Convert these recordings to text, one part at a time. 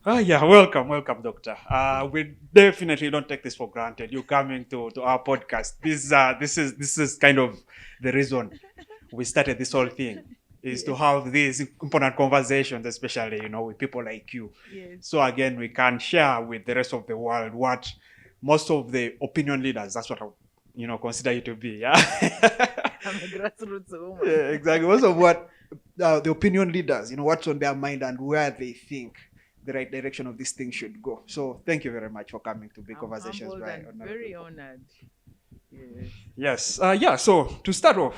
Oh yeah, welcome, Doctor. We definitely don't take this for granted. You coming to our podcast. This is kind of the reason we started this whole thing, is to Yes, have these important conversations, especially with people like you. yes. So again, we can share with the rest of the world what most of the opinion leaders. That's what I consider you to be. Yeah. I'm a grassroots woman. Yeah, exactly. Most of what the opinion leaders, what's on their mind and where they think the right direction of this thing should go. So thank you very much for coming to Big I'm Conversations humbled by and Honorable very People. honored. Yes. Yes. Yeah. So to start off,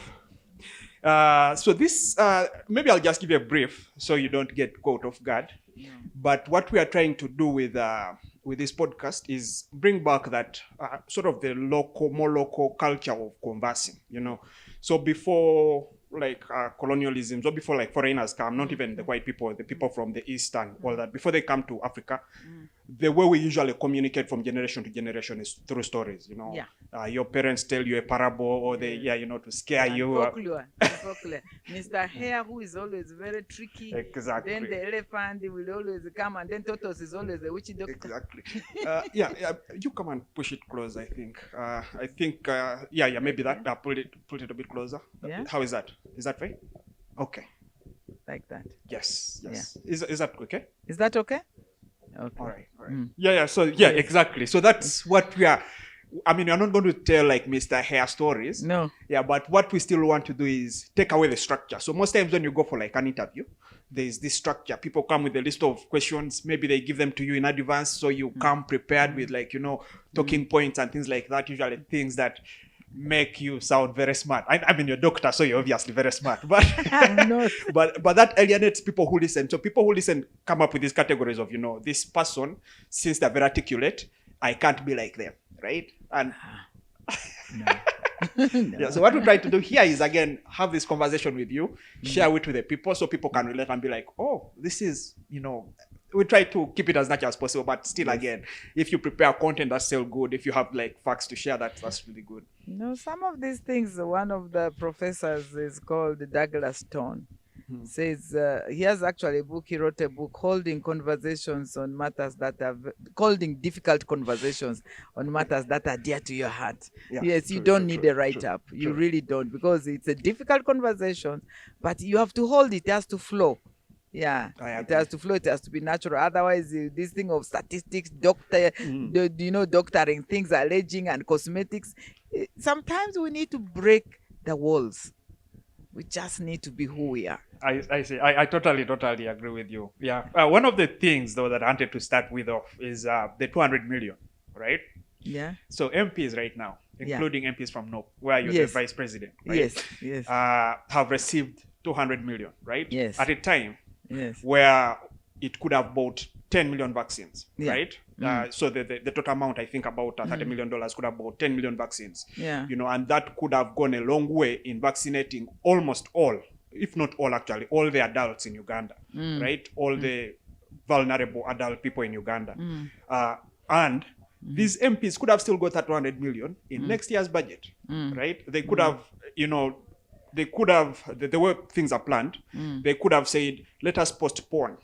so this maybe I'll just give you a brief so you don't get caught off guard. No. But what we are trying to do with this podcast is bring back that sort of the more local culture of conversing. So before like colonialism, so before like foreigners come, not even the white people, the people from the east and all that, before they come to Africa, the way we usually communicate from generation to generation is through stories. Yeah. Your parents tell you a parable, or they to scare And you. folklore. Mr. Hare, who is always very tricky. Exactly. Then the elephant will always come, and then tortoise is always the witch doctor. Exactly. Yeah. You come and push it close. I think. Yeah. Maybe that. Pull it a bit closer. Yeah. How is that? Is that right? Okay. Like that. Yes. Is that okay? Is that okay? Okay. All right. Yeah. So yeah, exactly. So that's what we are. I mean, you're not going to tell like Mr. Hare stories. No. Yeah, but what we still want to do is take away the structure. So most times when you go for like an interview, there's this structure. People come with a list of questions. Maybe they give them to you in advance, so you come prepared with like talking points and things like that. Usually things that make you sound very smart. I mean, you're a doctor, so you're obviously very smart. But I'm not. but that alienates people who listen. So people who listen come up with these categories of this person, since they're very articulate, I can't be like them, right? And No. yeah, so what we try to do here is again have this conversation with you, share it with the people so people can relate and be like, oh, this is we try to keep it as natural as possible, but still again, if you prepare content that's still good, if you have like facts to share, that's really good. Some of these things, one of the professors is called Douglas Stone. Says he has actually a book. He wrote a book holding conversations on matters that are holding difficult conversations on matters that are dear to your heart. Yeah, Yes, you true, don't true, need true, a write-up. true, You true. really don't, because it's a difficult conversation, but you have to hold it. It has to flow. Yeah, I it agree. has to flow. It has to be natural. Otherwise, this thing of statistics, doctoring things, alleging and cosmetics. Sometimes we need to break the walls. We just need to be who we are. I see. I totally agree with you. Yeah. One of the things though that I wanted to start with off is the 200 million, right? Yeah. So MPs right now, including MPs from NOP, where you're Yes. the vice president, right? Yes. Have received 200 million, right? Yes. At a time Yes. where it could have bought 10 million vaccines, Yeah. right? So the total amount, I think about $30 million could have bought 10 million vaccines. Yeah. And that could have gone a long way in vaccinating almost all, if not all actually, all the adults in Uganda, right? All the vulnerable adult people in Uganda. And these MPs could have still got that 200 million in next year's budget, right? They could have, the way things are planned, they could have said, let us postpone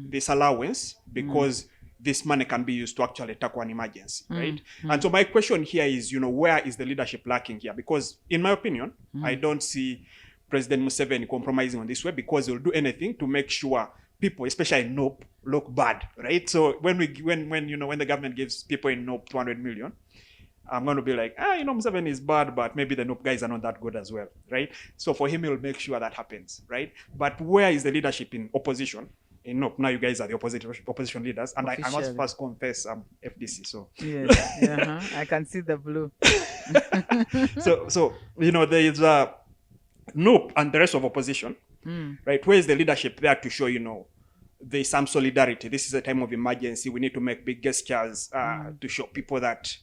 this allowance because this money can be used to actually tackle an emergency, right? And so my question here is, where is the leadership lacking here? Because in my opinion, I don't see President Museveni compromising on this way, because he'll do anything to make sure people, especially in NOP, look bad, right? So when the government gives people in NOP 200 million, I'm going to be like, Museveni is bad, but maybe the NOP guys are not that good as well, right? So for him, he'll make sure that happens, right? But where is the leadership in opposition? In NOP, now you guys are the opposition leaders, and I must Officially. first confess I'm FDC, so Yes. I can see the blue. so there is NOP and the rest of opposition, right? Where is the leadership there to show there's some solidarity? This is a time of emergency. We need to make big gestures to show people that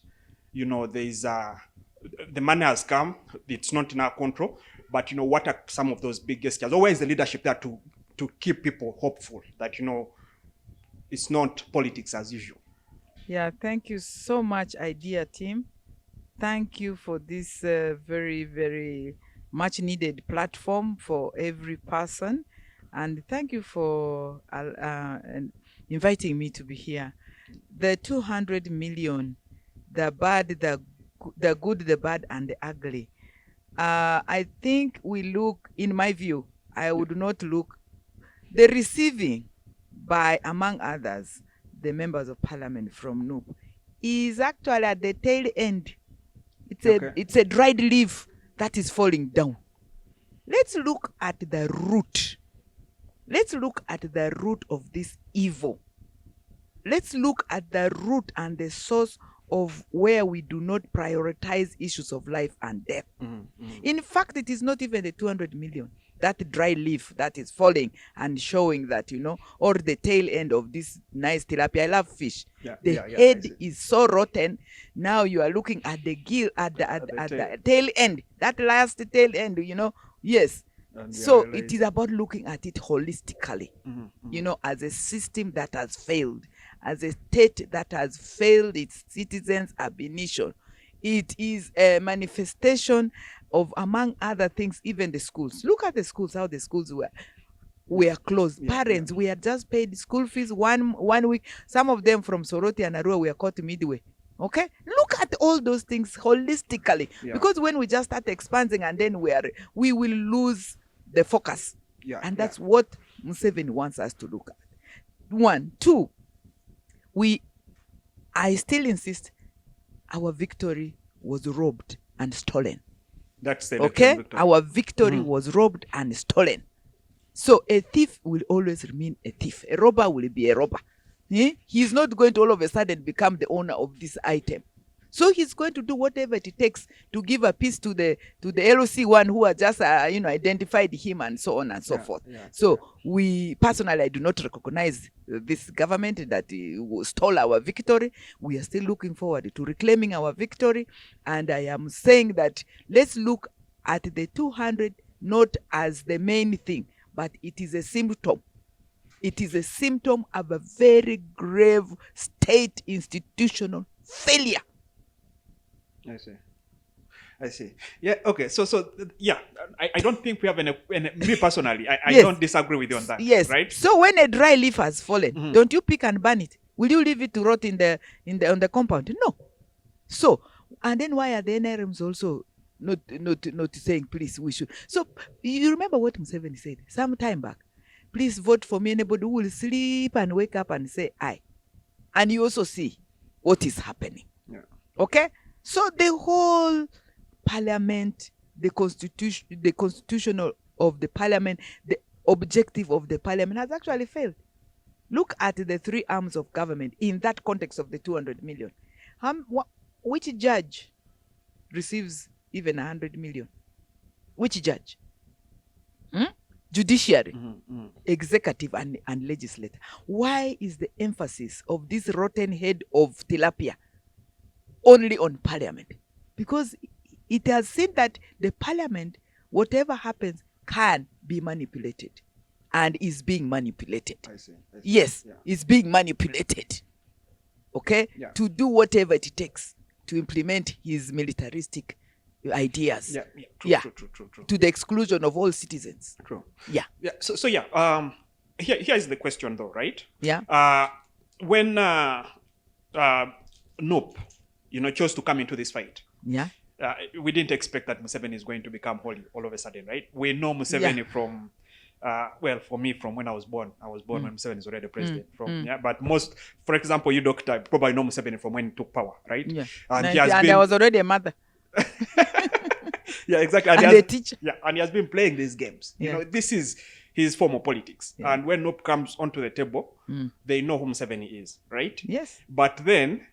there's the money has come. It's not in our control, but what are some of those big gestures? Or where is the leadership there to keep people hopeful that it's not politics as usual? Yeah, thank you so much, idea team. Thank you for this very, very much needed platform for every person. And thank you for inviting me to be here. The 200 million, the bad, the good, the bad, and the ugly. I think we look, in my view, I would not look, the receiving by, among others, the members of parliament from NUP is actually at the tail end. It's a dried leaf that is falling down. Let's look at the root. Let's look at the root of this evil. Let's look at the root and the source of where we do not prioritize issues of life and death. In fact, it is not even the 200 million, that dry leaf that is falling and showing that, or the tail end of this nice tilapia. I love fish. The head is so rotten. Now you are looking at the gill, at the tail end, that last tail end, Yes. So it is about looking at it holistically, as a system that has failed, as a state that has failed its citizens' ab initio. It is a manifestation of, among other things, even the schools. Look at the schools, how the schools were closed. Parents, we had just paid school fees one week. Some of them from Soroti and Arua were caught midway. Okay, look at all those things holistically, because when we just start expanding, and then we will lose the focus, and that's what Museveni wants us to look at. 1, 2, I still insist, our victory was robbed and stolen. That's the okay. Victory. Our victory was robbed and stolen. So a thief will always remain a thief. A robber will be a robber. He's not going to all of a sudden become the owner of this item. So he's going to do whatever it takes to give a piece to the LOC one who are just identified him, and so on and so forth. So we personally, I do not recognize this government that stole our victory. We are still looking forward to reclaiming our victory, and I am saying that let's look at the 200 not as the main thing, but it is a symptom. It is a symptom of a very grave state institutional failure. I see. Yeah, okay. So I don't think we have me personally, I don't disagree with you on that. Yes. Right? So when a dry leaf has fallen, don't you pick and burn it? Will you leave it to rot on the compound? No. So, and then why are the NRMs also not saying, please, we should? So you remember what Museveni said some time back? Please vote for me, anybody who will sleep and wake up and say aye. And you also see what is happening. Yeah. Okay? So the whole parliament, the constitutional of the parliament, the objective of the parliament has actually failed. Look at the 3 arms of government in that context of the 200 million. Which judge receives even 100 million? Which judge? Judiciary, executive, and legislature. Why is the emphasis of this rotten head of tilapia only on parliament? Because it has seen that the parliament, whatever happens, can be manipulated, and is being manipulated. I see. Yes, is being manipulated. Okay, to do whatever it takes to implement his militaristic ideas. True. To the exclusion of all citizens. True. Yeah. So here is the question though, right? Yeah. When NUP, chose to come into this fight. Yeah. We didn't expect that Museveni is going to become holy all of a sudden, right? We know Museveni from for me, from when I was born. I was born when Museveni is already president. But most, for example, you doctor probably know Museveni from when he took power, right? Yeah. And I was already a mother. Yeah, exactly. And a teacher. Yeah, and he has been playing these games. Yeah. This is his form of politics. Yeah. And when NUP comes onto the table, they know who Museveni is, right? Yes. But then,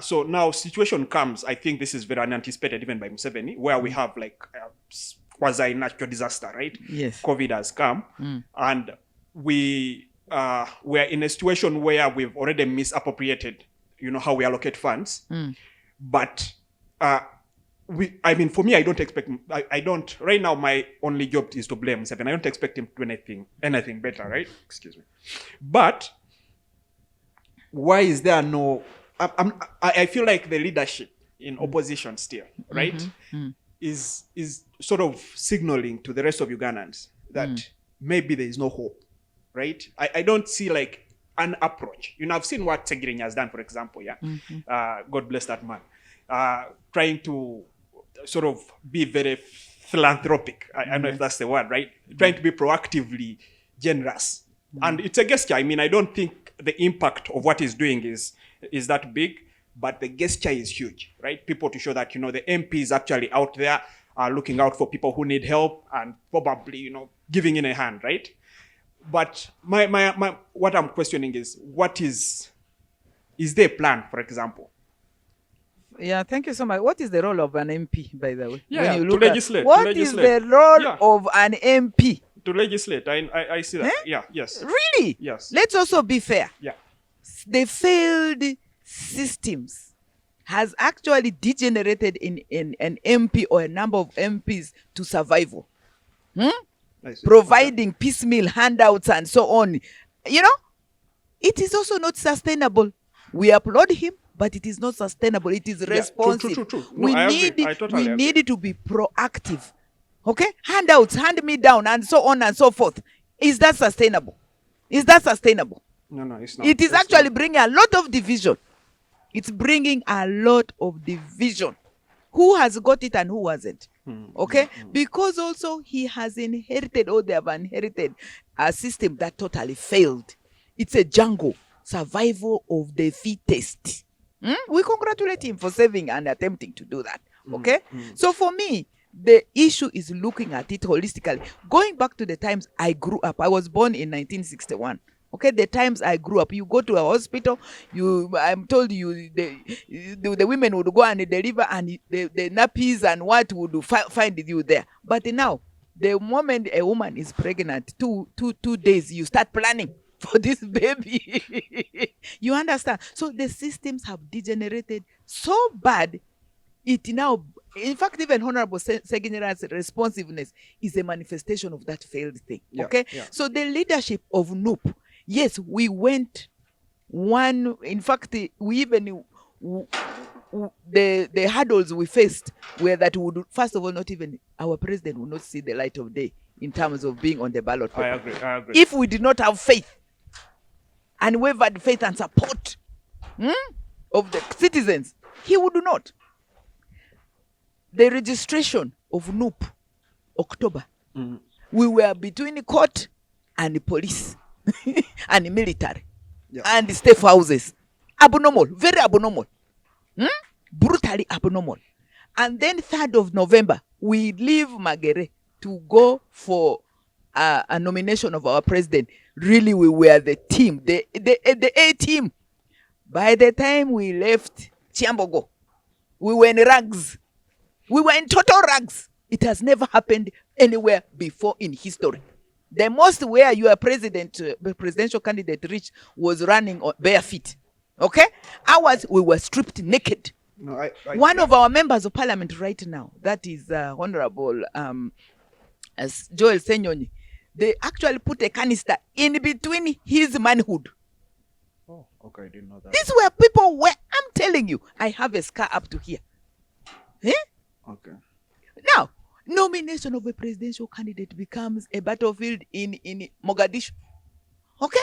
so now situation comes, I think this is very unanticipated even by Museveni, where we have like quasi-natural disaster, right? Yes. COVID has come, and we're in a situation where we've already misappropriated, how we allocate funds. But for me, I don't expect, right now my only job is to blame Museveni. I don't expect him to do anything better, right? Excuse me. But why is there no, I feel like the leadership in opposition still, right? Is sort of signaling to the rest of Ugandans that maybe there is no hope, right? I don't see like an approach. You know, I've seen what Tsegirinya has done, for example, yeah? God bless that man. Trying to sort of be very philanthropic. I don't know if that's the word, right? Trying to be proactively generous. And it's a gesture. I mean, I don't think the impact of what he's doing is that big, but the gesture is huge, right? People to show that, you know, the MP is actually out there looking out for people who need help and probably, you know, giving in a hand, right? But my what I'm questioning is, is there a plan, for example? Yeah, thank you so much. What is the role of an MP, by the way? Yeah, when you to look legislate. What is the role of an MP? To legislate. I see that. Yeah, yes. Really? Yes. Let's also be fair. Yeah. The failed systems has actually degenerated in an MP or a number of MPs to survival. Providing piecemeal handouts and so on. You know, it is also not sustainable. We applaud him, but it is not sustainable. It is responsive. True. No, We need to be proactive. Okay? Handouts, hand me down, and so on and so forth. Is that sustainable? Is that sustainable? No, it's not. It is actually bringing a lot of division. It's bringing a lot of division. Who has got it and who hasn't? Okay? Because also he has inherited, or they have inherited, a system that totally failed. It's a jungle. Survival of the fittest. We congratulate him for saving and attempting to do that. Okay? So for me, the issue is looking at it holistically. Going back to the times I grew up. I was born in 1961. Okay, the times I grew up, you go to a hospital, I'm told you, the women would go and deliver, and the nappies and what would find you there. But now, the moment a woman is pregnant, two days, you start planning for this baby. You understand? So the systems have degenerated so bad, it now, in fact, even Honorable Segini's responsiveness is a manifestation of that failed thing. Okay? Yeah. So the leadership of NUP, yes, we went one, in fact, we even, the hurdles we faced were that we would, first of all, not even, our president would not see the light of day in terms of being on the ballot paper. I agree. If we did not have faith, and wavered faith and support of the citizens, he would not. The registration of NUP, October, we were between the court and the police and the military and the state houses. Abnormal, very abnormal. Brutally abnormal. And then 3rd of November, we leave Magere to go for a nomination of our president. Really, we were the team, the A team. By the time we left Chiambogo, we were in rags. We were in total rags. It has never happened anywhere before in history. The most where your presidential candidate reached was running on bare feet. Okay? Ours, we were stripped naked. No, One of our members of parliament right now, that is Honorable as Joel Senyonyi, they actually put a canister in between his manhood. Oh, okay, I didn't know that. These were people where, I'm telling you, I have a scar up to here. Okay. Now, nomination of a presidential candidate becomes a battlefield in Mogadishu. Okay?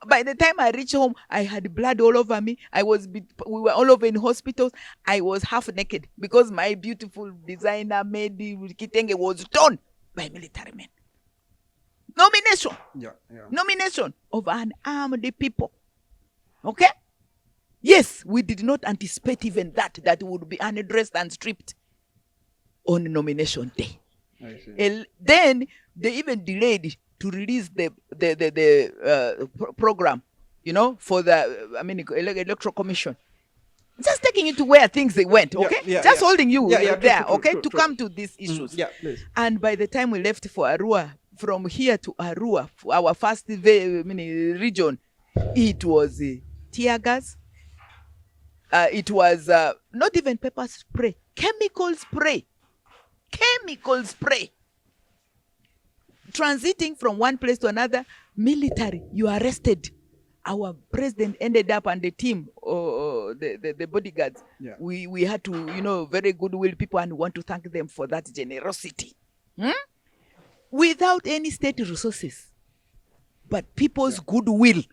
By the time I reached home, I had blood all over me. We were all over in hospitals. I was half naked because my beautiful designer made kitenge was torn by military men. Nomination. Yeah. Nomination of an armed people. Okay? Yes, we did not anticipate even that would be unaddressed and stripped on nomination day. I see. And then they even delayed to release the program, for the electoral commission. Just taking you to where things went, okay? Holding you there, true, to come to these issues. Yeah, please. And by the time we left for Arua, from here to Arua, our first region, it was tear gas. It was not even pepper spray, chemical spray. Transiting from one place to another, military, you arrested. Our president ended up, and the team, the bodyguards, we had to, very goodwill people, and we want to thank them for that generosity. Without any state resources. but people's goodwill,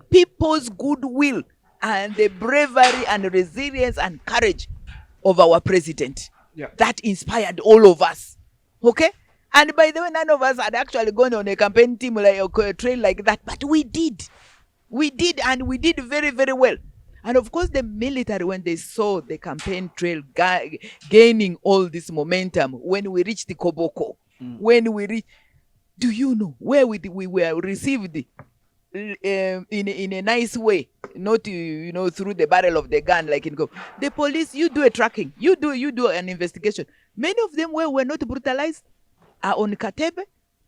and the bravery and resilience and courage of our president. That inspired all of us. Okay? And by the way, none of us had actually gone on a campaign team like a trail like that, but we did. We did, and we did very, very well. And of course, the military, when they saw the campaign trail gaining all this momentum, when we reached the Koboko, do you know where we were received in a nice way, not through the barrel of the gun like in go. The police, you do a tracking, you do an investigation. Many of them were not brutalized, are on Katebe,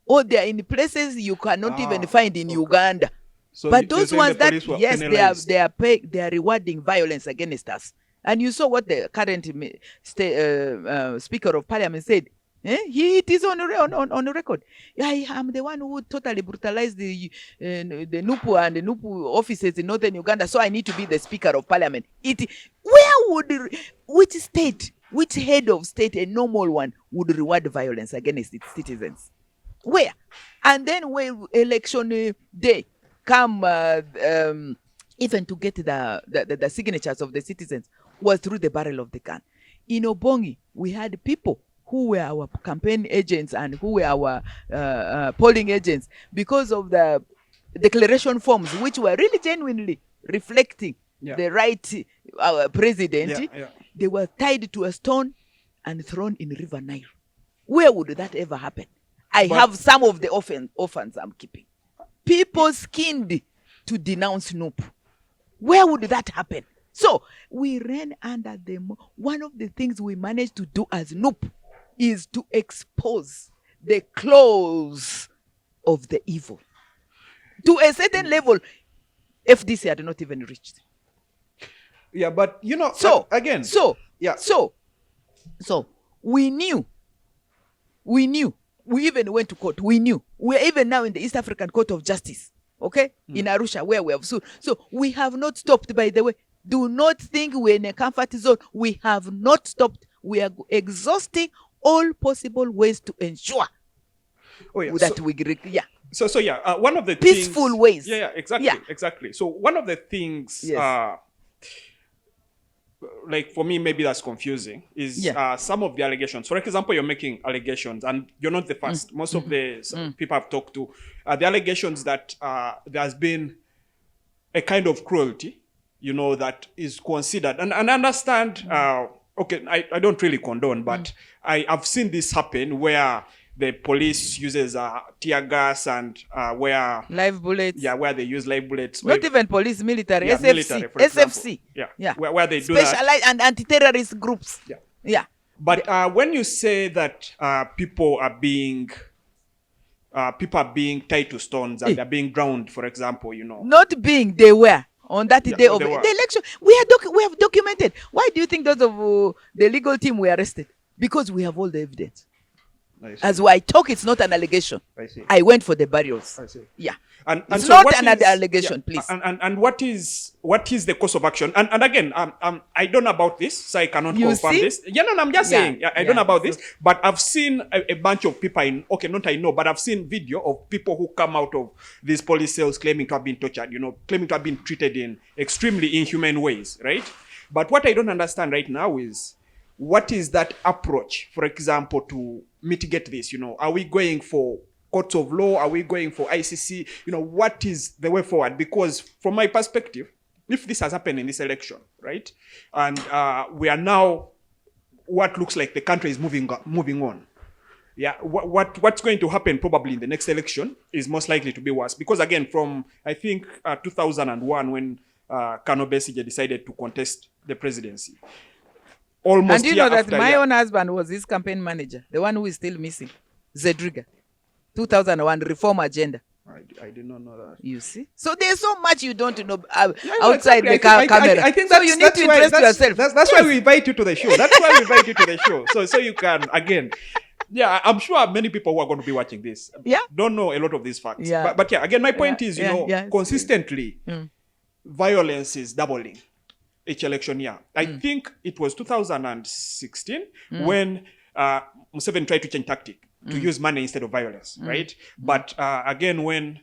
or they are in places you cannot even find in Uganda. So but those ones that, yes, penalized. they are rewarding violence against us. And you saw what the current Speaker of Parliament said. It is on record. I am the one who totally brutalized the NUPU and the NUPU offices in northern Uganda, so I need to be the Speaker of Parliament. Which head of state, a normal one, would reward violence against its citizens? Where? And then when election day come, even to get the signatures of the citizens was through the barrel of the gun. In Obongi, we had people who were our campaign agents and who were our polling agents because of the declaration forms, which were really genuinely reflecting the right our president. They were tied to a stone and thrown in River Nile. Where would that ever happen? I have some of the orphans I'm keeping. People skinned to denounce NUP. Where would that happen? So we ran under them. One of the things we managed to do as NUP is to expose the claws of the evil. To a certain level, FDC had not even reached. Yeah, but So we knew. We even went to court. We knew. We're even now in the East African Court of Justice. Okay? In Arusha, where we have sued. So we have not stopped, by the way. Do not think we're in a comfort zone. We have not stopped. We are exhausting all possible ways to ensure that one of the peaceful ways. Exactly. So one of the things, like for me, maybe that's confusing, is some of the allegations. For example, you're making allegations, and you're not the first. Most of the people I've talked to, the allegations that there has been a kind of cruelty, that is considered. And I understand, I don't really condone, but I've seen this happen where the police uses tear gas and where live bullets. Yeah, where they use live bullets. Not even police, military, SFC. Military, for SFC. Example. Where they do that. Specialized and anti-terrorist groups. But when you say that people are being tied to stones and they're being drowned, for example, Not being, they were. On that day of the election, we have documented. Why do you think those of the legal team were arrested? Because we have all the evidence. As I talk, it's not an allegation. I went for the burials. Yeah. And it's so not an allegation, please. And what is the course of action? And again, I don't know about this, so I cannot confirm this. I'm just saying, I don't know about this, but I've seen a bunch of people but I've seen video of people who come out of these police cells claiming to have been tortured, claiming to have been treated in extremely inhumane ways, right? But what I don't understand right now is, what is that approach, for example, to mitigate this? Are we going for courts of law? Are we going for ICC? What is the way forward? Because from my perspective, if this has happened in this election, right, and we are now, what looks like the country is moving on. What's going to happen probably in the next election is most likely to be worse. Because again, from I think 2001, when Colonel Besigye decided to contest the presidency, almost. And that my own husband was his campaign manager, the one who is still missing, Zedriga. 2001 reform agenda. I did not know that. You see? So there's so much you don't know outside the camera. I think so you need to interest yourself. That's why we invite you to the show. That's why we invite you to the show. So you can, again, I'm sure many people who are going to be watching this don't know a lot of these facts. But again, my point is, consistently, violence is doubling each election year. I think it was 2016 when Museveni tried to change tactic to use money instead of violence, right? But again, when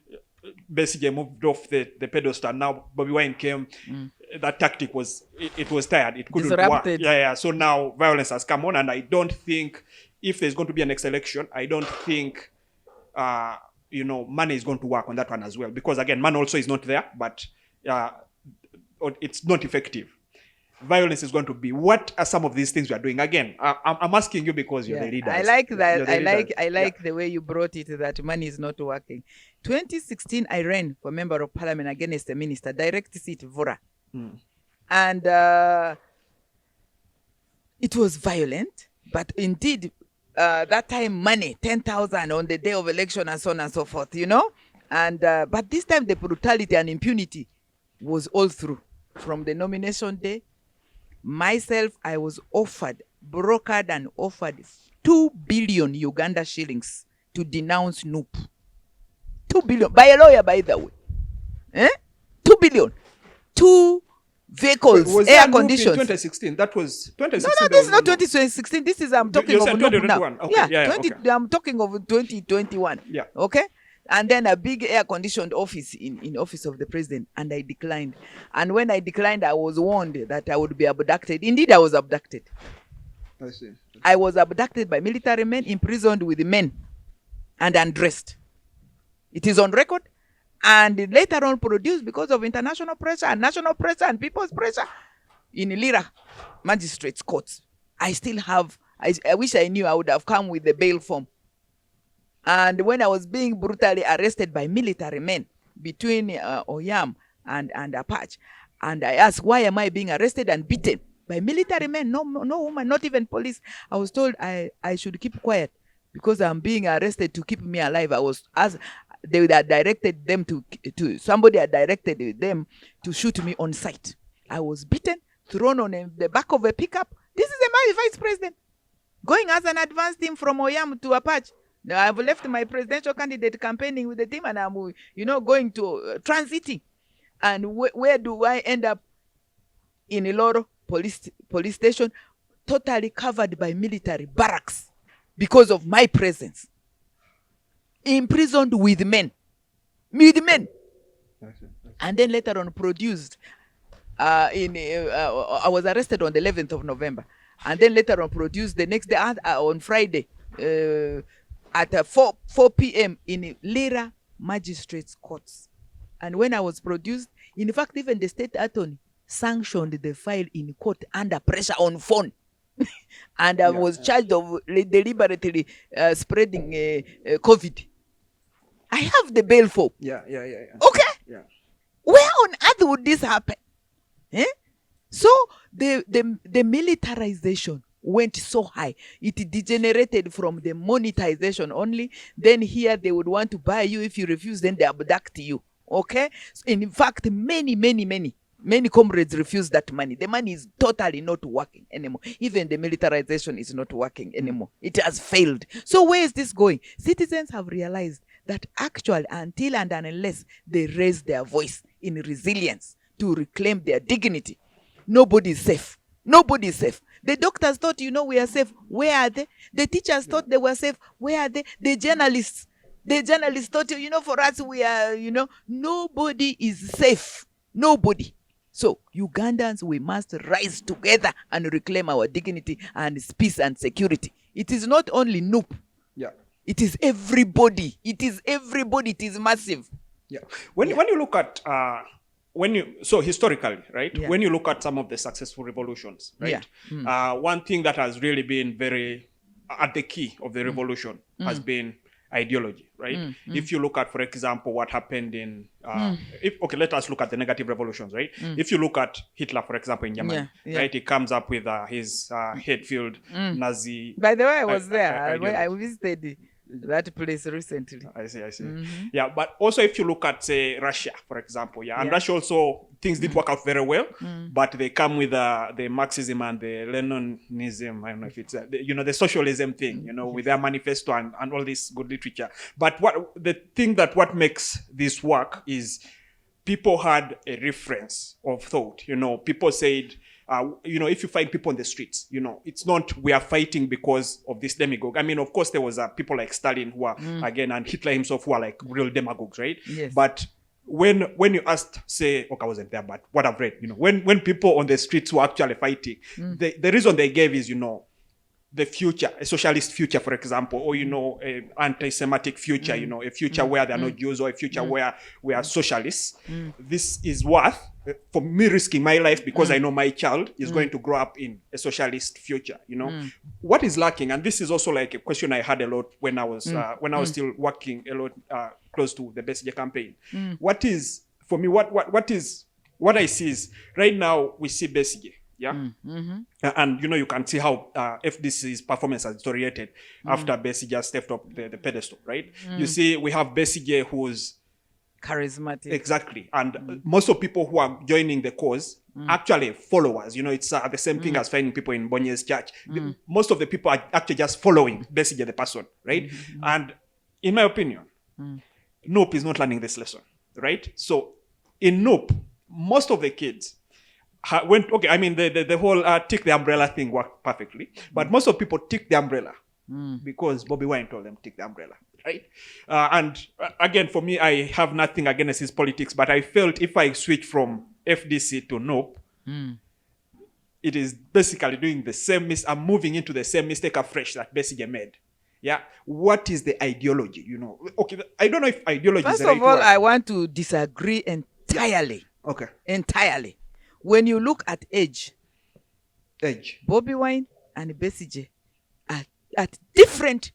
Besigye moved off the pedestal, now Bobby Wine came, that tactic was, it was tired. It couldn't Disrupted. work. Yeah. So now violence has come on, and I don't think, if there's going to be a next election, I don't think, money is going to work on that one as well. Because again, money also is not there, but it's not effective. Violence is going to be. What are some of these things we are doing? Again, I'm asking you because you're the leaders. I like that. I like Yeah. the way you brought it, that money is not working. 2016, I ran for member of parliament against the minister, direct seat, Vora. And it was violent, but indeed, that time money, 10,000 on the day of election and so on and so forth, And but this time the brutality and impunity was all through. From the nomination day, myself, I was brokered and offered 2 billion Uganda shillings to denounce NUP. 2 billion, by a lawyer, by the way. 2 billion. 2 vehicles, was air that conditions. in 2016? That was 2016. No, this is not 2016. This is, I'm talking You're of saying NUP 2021. now. Okay. Yeah, okay. I'm talking of 2021. Yeah. Okay? And then a big air-conditioned office in office of the president, and I declined. And when I declined, I was warned that I would be abducted. Indeed, I was abducted. I see. I was abducted by military men, imprisoned with men, and undressed. It is on record, and later on produced because of international pressure and national pressure and people's pressure in Lira Magistrate's courts. I still have, I wish I knew, I would have come with the bail form. And when I was being brutally arrested by military men between Oyam and Apache, and I asked, why am I being arrested and beaten by military men? No woman, not even police. I was told I should keep quiet because I'm being arrested to keep me alive. They had directed them somebody had directed them to shoot me on sight. I was beaten, thrown on the back of a pickup. This is my vice president going as an advance team from Oyam to Apache. Now I've left my presidential candidate campaigning with the team, and I'm, going to transiting. And where do I end up? In Iloro police station, totally covered by military barracks because of my presence. Imprisoned with men. And then later on produced. I was arrested on the 11th of November. And then later on produced the next day on Friday. At 4 p.m. in Lira Magistrate's courts. And when I was produced, in fact, even the state attorney sanctioned the file in court under pressure on phone. And I was charged of deliberately spreading COVID. I have the bail form. Yeah. Okay? Yeah. Where on earth would this happen? So the militarization went so high. It degenerated from the monetization only. Then here they would want to buy you. If you refuse, then they abduct you. Okay? So in fact, many comrades refuse that money. The money is totally not working anymore. Even the militarization is not working anymore. It has failed. So where is this going? Citizens have realized that actually, until and unless they raise their voice in resilience to reclaim their dignity, nobody is safe. Nobody is safe. The doctors thought, we are safe. Where are they? The teachers thought they were safe. Where are they? The journalists thought, for us, we are, nobody is safe. Nobody. So Ugandans, we must rise together and reclaim our dignity and peace and security. It is not only NUP. Yeah. It is everybody. It is everybody. It is massive. Yeah. When you look at historically, right? Yeah. When you look at some of the successful revolutions, right? One thing that has really been very at the key of the revolution has been ideology, right? If you look at, for example, what happened in let us look at the negative revolutions, right? If you look at Hitler, for example, in Germany, right? He comes up with his hate-filled Nazi. By the way, I was there. I visited that place recently. I see. Yeah, but also if you look at, say, Russia, for example, and Russia also, things did work out very well, but they come with the Marxism and the Leninism, I don't know if it's, the socialism thing, with their manifesto and all this good literature. But what makes this work is people had a reference of thought. People said, if you find people on the streets, it's not we are fighting because of this demagogue. I mean, of course, there was people like Stalin who are, again, and Hitler himself who are like real demagogues, right? Yes. But when you asked, say, okay, I wasn't there, but what I've read, when people on the streets were actually fighting, the reason they gave is, the future, a socialist future, for example, or, an anti-Semitic future, a future where there are no Jews, or a future where we are socialists. This is worth, for me, risking my life because I know my child is going to grow up in a socialist future, What is lacking? And this is also like a question I had a lot when I was still working a lot close to the Besigye campaign. What is, for me, what I see is, right now we see Besigye. Yeah. And you can see how FDC's performance has deteriorated after Besigye stepped up the pedestal, right? You see, we have Besigye who's charismatic. Exactly. And most of people who are joining the cause actually followers. It's the same thing as finding people in Bonye's church. Most of the people are actually just following Besigye the person, right? And in my opinion, Nope is not learning this lesson, right? So in Nope, most of the kids the whole tick the umbrella thing worked perfectly, but most of people tick the umbrella because Bobby Wine told them tick the umbrella, right? Again, for me, I have nothing against his politics, but I felt if I switch from FDC to Nope, it is basically doing the same I'm moving into the same mistake afresh that Besigye made. Yeah, what is the ideology? Okay, I don't know if ideology is the right word. First of all, I want to disagree entirely. Yeah. Okay, entirely. When you look at age, Bobby Wine and Besigye are at different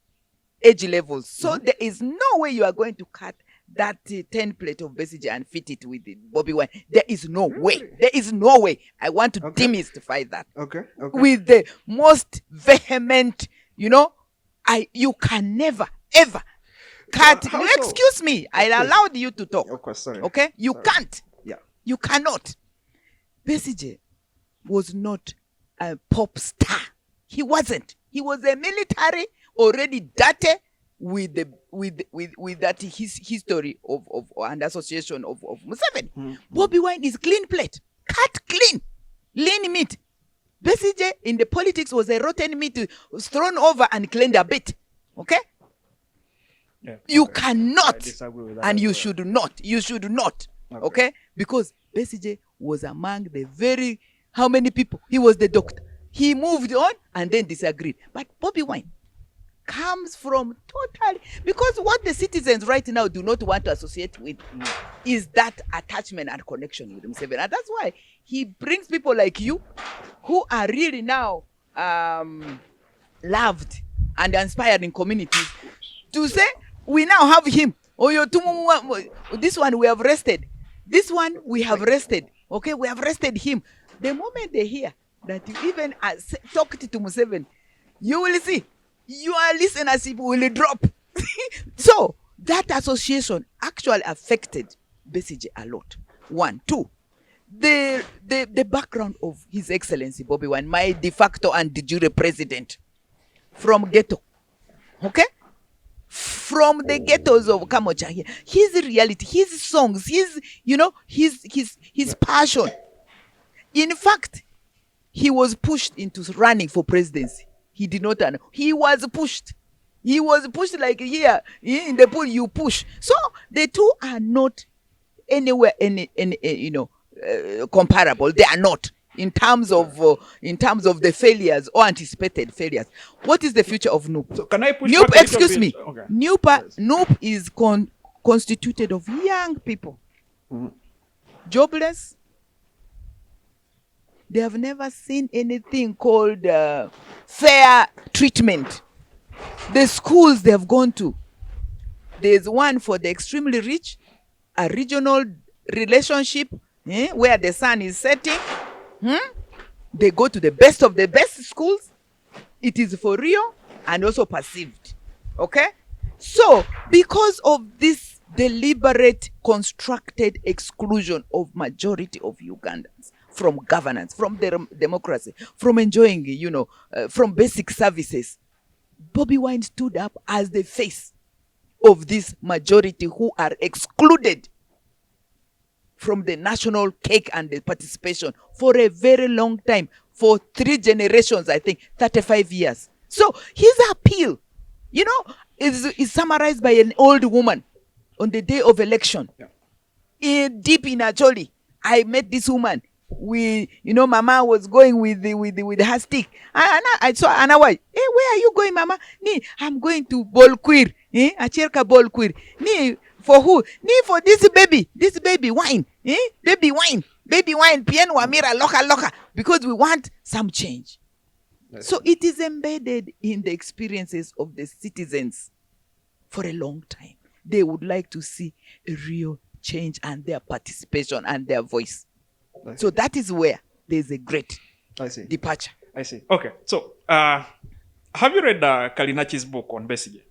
age levels. So there is no way you are going to cut that 10 plate of Besigye and fit it with Bobby Wine. There is no way. There is no way. I want to demystify that. Okay. With the most vehement, you can never, ever cut. Excuse me. I allowed you to talk. Of course, sorry. Okay? You can't. Yeah. You cannot. Besigye was not a pop star. He wasn't. He was a military already dirty with that his history of and association of Museveni. Bobby Wine is clean plate, cut clean, lean meat. Besigye in the politics was a rotten meat thrown over and cleaned a bit. Okay? Yeah, you cannot, and you well. should not. You should not. Okay? Because Besigye was among the how many people? He was the doctor. He moved on and then disagreed. But Bobby Wine comes from totally, because what the citizens right now do not want to associate with is that attachment and connection with Museveni. And that's why he brings people like you who are really now loved and inspired in communities to say, we now have him. This one we have rested. This one we have rested. Okay, we have rested him. The moment they hear that you even talked to Museveni, you will see your listenership will drop. So that association actually affected Besigye a lot. 1, 2, the background of His Excellency Bobby Wine, my de facto and de jure president, from ghetto. Okay? From the ghettos of Kamocha here. His reality, his songs, his passion. In fact, he was pushed into running for presidency. He did not know. He was pushed. He was pushed like here in the pool. You push. So the two are not anywhere comparable. They are not in terms of the failures or anticipated failures. What is the future of NUP? So can I push NUP, back a excuse me. little bit? Okay. NUP is constituted of young people, jobless. They have never seen anything called fair treatment. The schools they have gone to, there's one for the extremely rich, a regional relationship where the sun is setting. They go to the best of the best schools. It is for real and also perceived. Okay? So, because of this deliberate, constructed exclusion of majority of Ugandans from governance, from democracy, from enjoying, from basic services, Bobby Wine stood up as the face of this majority who are excluded. from the national cake and the participation for a very long time, for 3 generations, I think, 35 years. So his appeal, is summarized by an old woman on the day of election. Yeah. Deep in Acholi, I met this woman. Mama was going with her stick. I saw Anna White. Hey, where are you going, Mama? I'm going to Bolquir. Acherka Bolquir. For who? For this baby wine. Baby wine. Pien Wamira loka. Because we want some change. So it is embedded in the experiences of the citizens for a long time. They would like to see a real change and their participation and their voice. So that is where there's a great departure. I see. Okay. So have you read Kalinachi's book on Besigye?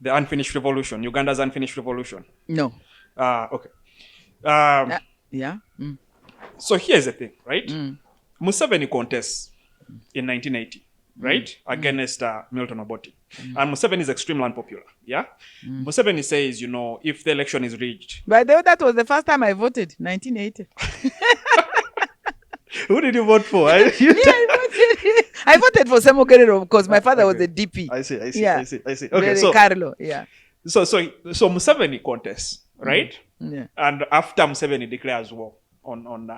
The Unfinished Revolution, Uganda's Unfinished Revolution? No. Okay. Yeah. So here's the thing, right? Museveni contests in 1980, right? Against Milton Obote. And Museveni is extremely unpopular, yeah? Museveni says, if the election is rigged... By the way, that was the first time I voted, 1980. Who did you vote for? I voted for Semo Guerrero because my father was a DP. I see. Yeah. I see. Okay, so Carlo, yeah. So Museveni contests, right? Yeah. And after Museveni declares war on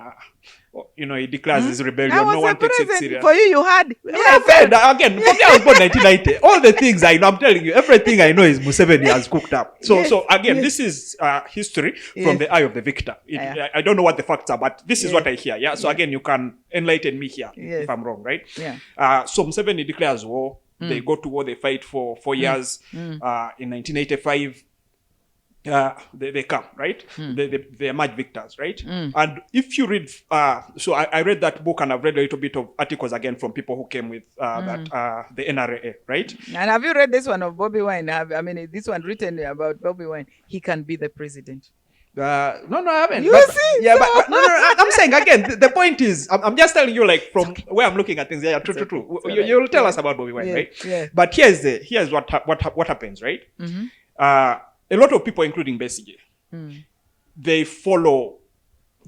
he declares his rebellion. I was no one takes it serious. For you had. Yeah, again, for me, I was born 1990. All the things I know, I'm telling you, everything I know is Museveni has cooked up. So again, this is history from the eye of the victor. I don't know what the facts are, but this is what I hear. Yeah. So again, you can enlighten me here if I'm wrong, right? Yeah. So Museveni declares war. They go to war. They fight for 4 years. In 1985. They come, right? They emerge victors, right? And if you read, so I read that book and I've read a little bit of articles again from people who came with the NRA, right? And have you read this one of Bobby Wine? This one written about Bobby Wine. He can be the president. No, I haven't. You see? Yeah, but no, I'm saying again, the point is, I'm just telling you, like, from where I'm looking at things. Yeah, true. You'll tell us about Bobby Wine, right? Yeah. But here's what happens, right? A lot of people, including Besigye, they follow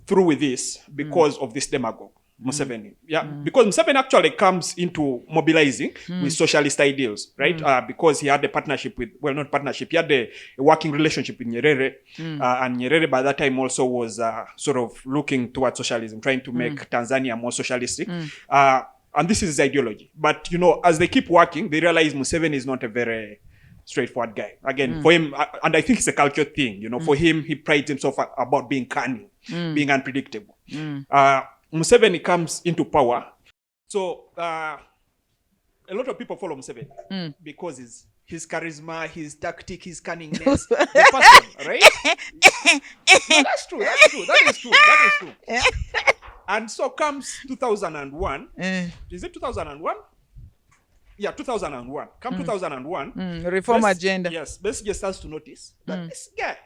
through with this because of this demagogue, Museveni. Yeah, because Museveni actually comes into mobilizing with socialist ideals, right? Because he had a partnership with, not partnership, he had a working relationship with Nyerere. And Nyerere by that time also was sort of looking towards socialism, trying to make Tanzania more socialistic. And this is his ideology. But, as they keep working, they realize Museveni is not a very straightforward guy. Again, for him, and I think it's a culture thing, for him, he prides himself about being cunning, being unpredictable. Museveni comes into power. So a lot of people follow Museveni because his charisma, his tactic, his cunningness, the person, right? No, that's true. That is true. And so comes 2001. Is it 2001? Yeah, 2001. 2001. Reform agenda. Yes, Besigye starts to notice that this guy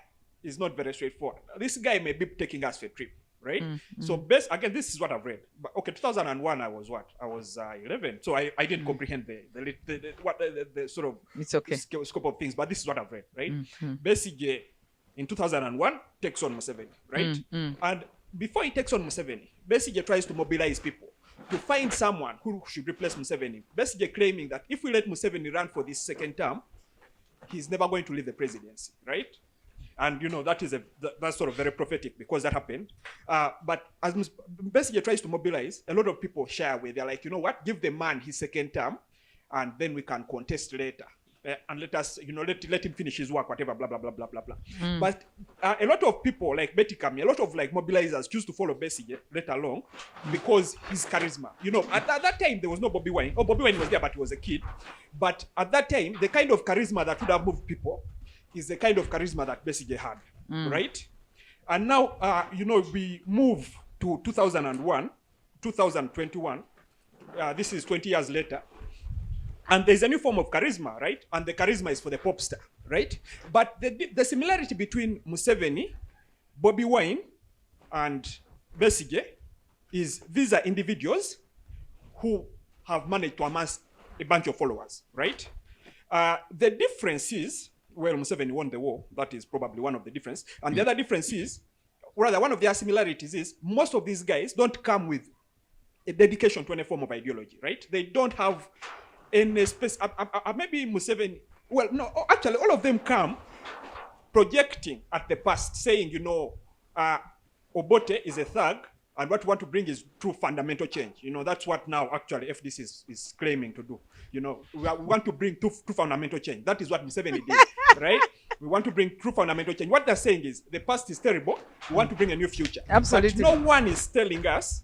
is not very straightforward. This guy may be taking us for a trip, right? So again, this is what I've read. But okay, 2001, I was what? I was 11, so I didn't comprehend the sort of it's okay. Scope of things. But this is what I've read, right? Besigye in 2001 takes on Museveni, right? And before he takes on Museveni, Besigye tries to mobilize people to find someone who should replace Museveni. Besigye claiming that if we let Museveni run for this second term, he's never going to leave the presidency, right? And that's sort of very prophetic because that happened. But as Besigye tries to mobilize, a lot of people shy away. They're like, what? Give the man his second term, and then we can contest later. And let us, let him finish his work, whatever, blah, blah, blah, blah, blah, blah. But a lot of people like Betty Kami, a lot of mobilizers choose to follow Besigye, let alone, because his charisma. At that time, there was no Bobby Wine. Bobby Wine was there, but he was a kid. But at that time, the kind of charisma that would have moved people is the kind of charisma that Besigye had, right? And now, we move to 2001, 2021. This is 20 years later. And there's a new form of charisma, right? And the charisma is for the pop star, right? But the similarity between Museveni, Bobby Wine, and Besigye is these are individuals who have managed to amass a bunch of followers, right? The difference is, Museveni won the war. That is probably one of the differences. And the other difference is, rather one of their similarities is most of these guys don't come with a dedication to any form of ideology, right? They don't have any space. Maybe Museveni, well, no, actually all of them come projecting at the past, saying, Obote is a thug, and what we want to bring is true fundamental change. That's what now actually FDC is claiming to do. We want to bring true fundamental change. That is what Museveni did, right? We want to bring true fundamental change. What they're saying is the past is terrible. We want to bring a new future. Absolutely. But no one is telling us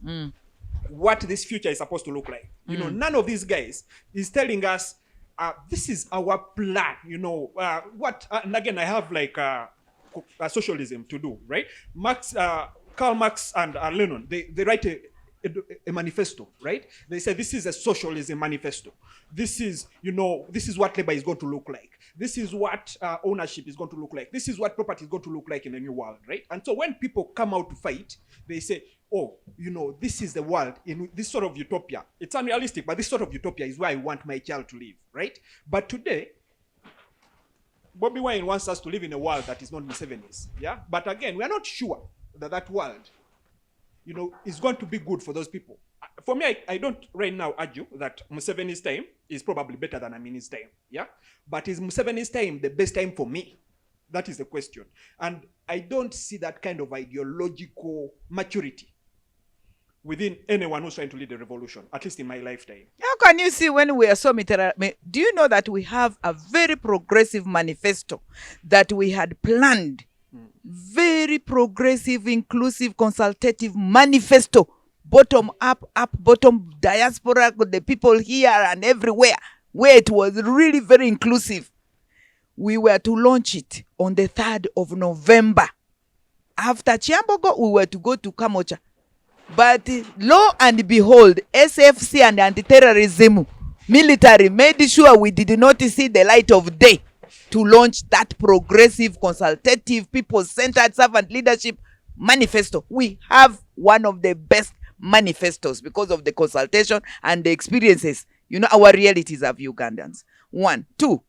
what this future is supposed to look like. None of these guys is telling us this is our plan. And again, I have like socialism to do, right? Karl Marx and Lenin, they write a manifesto, right? They say this is a socialism manifesto. This is what labor is going to look like. This is what ownership is going to look like. This is what property is going to look like in a new world, right? And so when people come out to fight, they say, this is the world in this sort of utopia. It's unrealistic, but this sort of utopia is where I want my child to live, right? But today, Bobby Wine wants us to live in a world that is not Museveni's, yeah? But again, we are not sure that world, is going to be good for those people. For me, I don't right now argue that Museveni's time is probably better than Amini's time, yeah? But is Museveni's time the best time for me? That is the question. And I don't see that kind of ideological maturity within anyone who's trying to lead a revolution, at least in my lifetime. How can you see when we are so do you know that we have a very progressive manifesto that we had planned? Very progressive, inclusive, consultative manifesto, bottom up, bottom, diaspora, the people here and everywhere, where it was really very inclusive. We were to launch it on the 3rd of November. After Chiambogo, we were to go to Kamocha. But lo and behold, SFC and anti-terrorism military made sure we did not see the light of day to launch that progressive, consultative, people-centered servant leadership manifesto. We have one of the best manifestos because of the consultation and the experiences, our realities of Ugandans. 1. 2,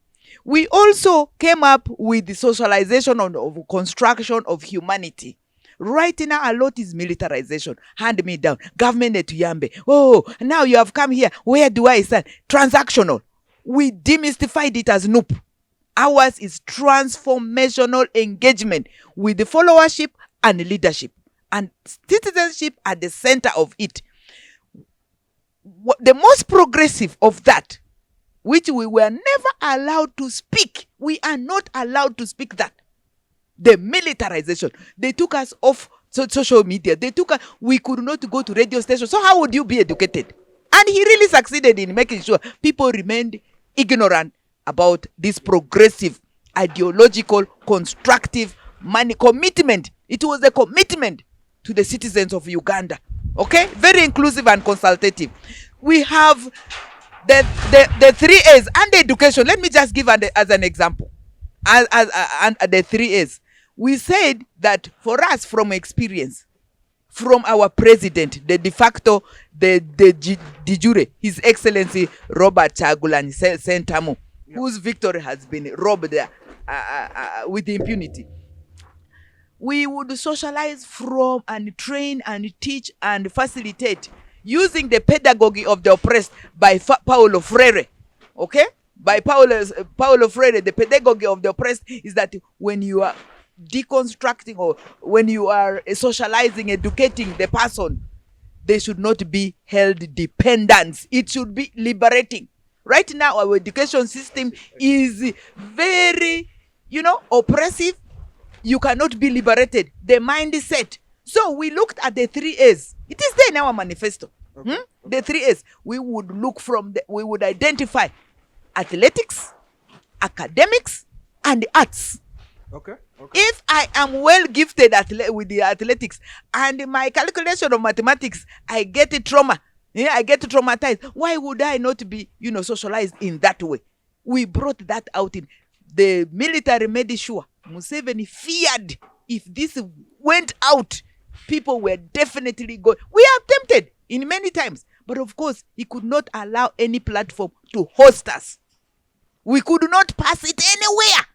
we also came up with the socialization of construction of humanity. Right now, a lot is militarization. Hand me down. Government etuyambe. Oh, now you have come here. Where do I stand? Transactional. We demystified it as NUP. Ours is transformational engagement with the followership and leadership. And citizenship at the center of it. The most progressive of that, which we were never allowed to speak. We are not allowed to speak that. The militarization. They took us off social media. We could not go to radio stations. So how would you be educated? And he really succeeded in making sure people remained ignorant about this progressive, ideological, constructive commitment. It was a commitment to the citizens of Uganda. Okay? Very inclusive and consultative. We have the 3 A's and education. Let me just give as an example. As the 3 A's. We said that for us, from experience, from our president, the de facto, the de jure, His Excellency Robert Chagulanyi Sentamu, whose victory has been robbed with impunity. We would socialize from and train and teach and facilitate using the pedagogy of the oppressed by Paulo Freire. Okay? By Paulo Freire, the pedagogy of the oppressed is that when you are deconstructing or when you are socializing, educating the person, they should not be held dependent. It should be liberating. Right now, our education system is very, oppressive. You cannot be liberated. The mindset. So we looked at the 3 A's. It is there in our manifesto. Okay. The 3 A's. We would identify athletics, academics, and the arts. Okay. If I am well gifted with the athletics and my calculation of mathematics, I get a trauma. Yeah, I get traumatized. Why would I not be, socialized in that way? We brought that out in the military made sure Museveni feared if this went out, people were definitely going. We are tempted in many times, but of course, he could not allow any platform to host us. We could not pass it anywhere.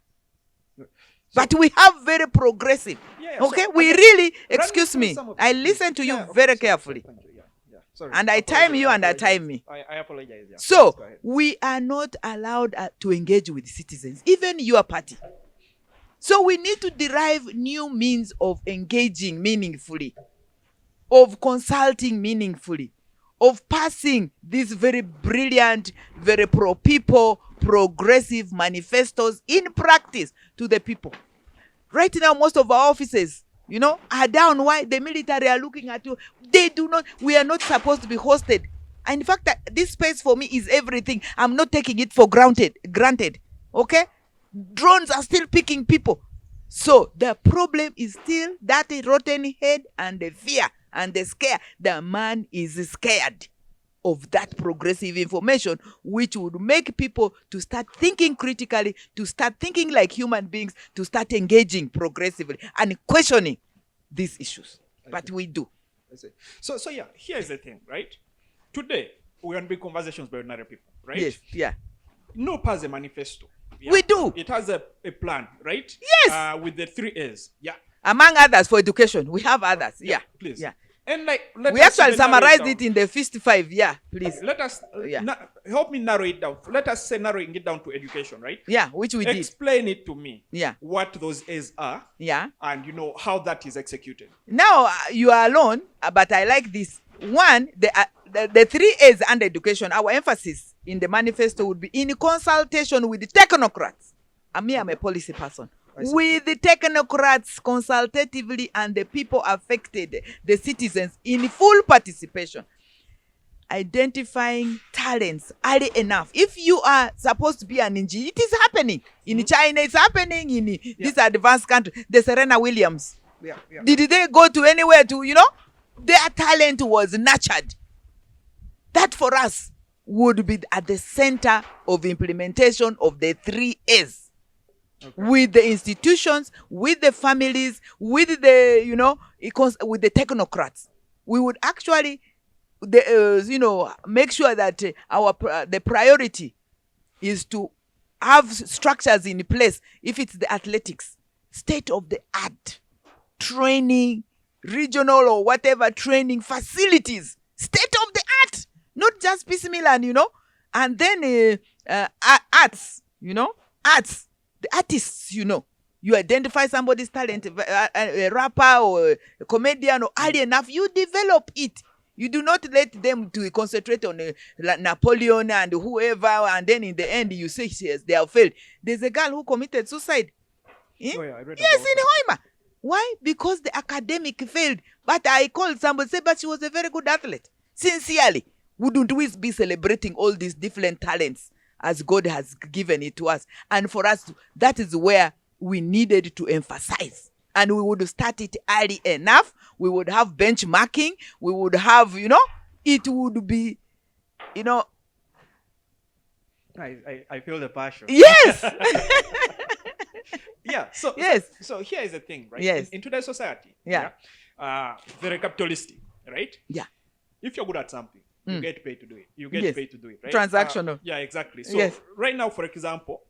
But we have very progressive. Okay, So, we again, really, run me excuse through me, some of I these. listen to you Yeah, okay, very sorry, carefully. thank you. Yeah. Sorry. And I time you and I time me. I apologize. Yeah. So, Please go ahead. we are not allowed to engage with citizens, even your party. So we need to derive new means of engaging meaningfully, of consulting meaningfully, of passing these very brilliant, very pro-people, progressive manifestos in practice to the people. Right now, most of our offices, are down. Why? The military are looking at you. We are not supposed to be hosted. And in fact, this space for me is everything. I'm not taking it for granted. Okay? Drones are still picking people. So the problem is still that rotten head and the fear and the scare. The man is scared of that progressive information, which would make people to start thinking critically, to start thinking like human beings, to start engaging progressively and questioning these issues. But we do. I see. So yeah, here's the thing, right? Today, we want to be conversations by ordinary people, right? Yes, yeah. NOP has a manifesto. Yeah? We do. It has a plan, right? Yes. With the 3 A's. Yeah. Among others, for education. We have others. Yeah. Please. Yeah. And we actually summarized it in the first 5. Yeah, please. Let us help me narrow it down. Let us say narrowing it down to education, right? Yeah, which we did. Explain it to me. Yeah. What those A's are. Yeah. And how that is executed. Now you are alone, but I like this. One, the 3 A's under education, our emphasis in the manifesto would be in consultation with the technocrats. I'm a policy person. With the technocrats consultatively and the people affected, the citizens, in full participation. Identifying talents early enough. If you are supposed to be an engineer, it is happening. In China, it's happening. In this advanced country, the Serena Williams. Yeah. Did they go to anywhere to, their talent was nurtured. That for us would be at the center of implementation of the 3 A's. Okay. With the institutions, with the families, with the, with the technocrats. We would actually, make sure that the priority is to have structures in place. If it's the athletics, state of the art, training, regional or whatever training facilities, state of the art, not just piecemeal and then arts, arts. The artists, you identify somebody's talent, a rapper or a comedian or early enough, you develop it. You do not let them to concentrate on Napoleon and whoever, and then in the end you say yes, they have failed. There's a girl who committed suicide. I read yes, in Hoima. Why? Because the academic failed. But I called somebody, said, but she was a very good athlete. Sincerely, wouldn't we be celebrating all these different talents as God has given it to us? And for us, that is where we needed to emphasize. And we would start it early enough. We would have benchmarking. We would have, it would be, I feel the passion. Yes. Yeah. So yes. So here is the thing, right? Yes. In today's society, very capitalistic, right? Yeah. If you're good at something, you get paid to do it. You get paid to do it, right? Transactional. Yeah, exactly. So right now, for example,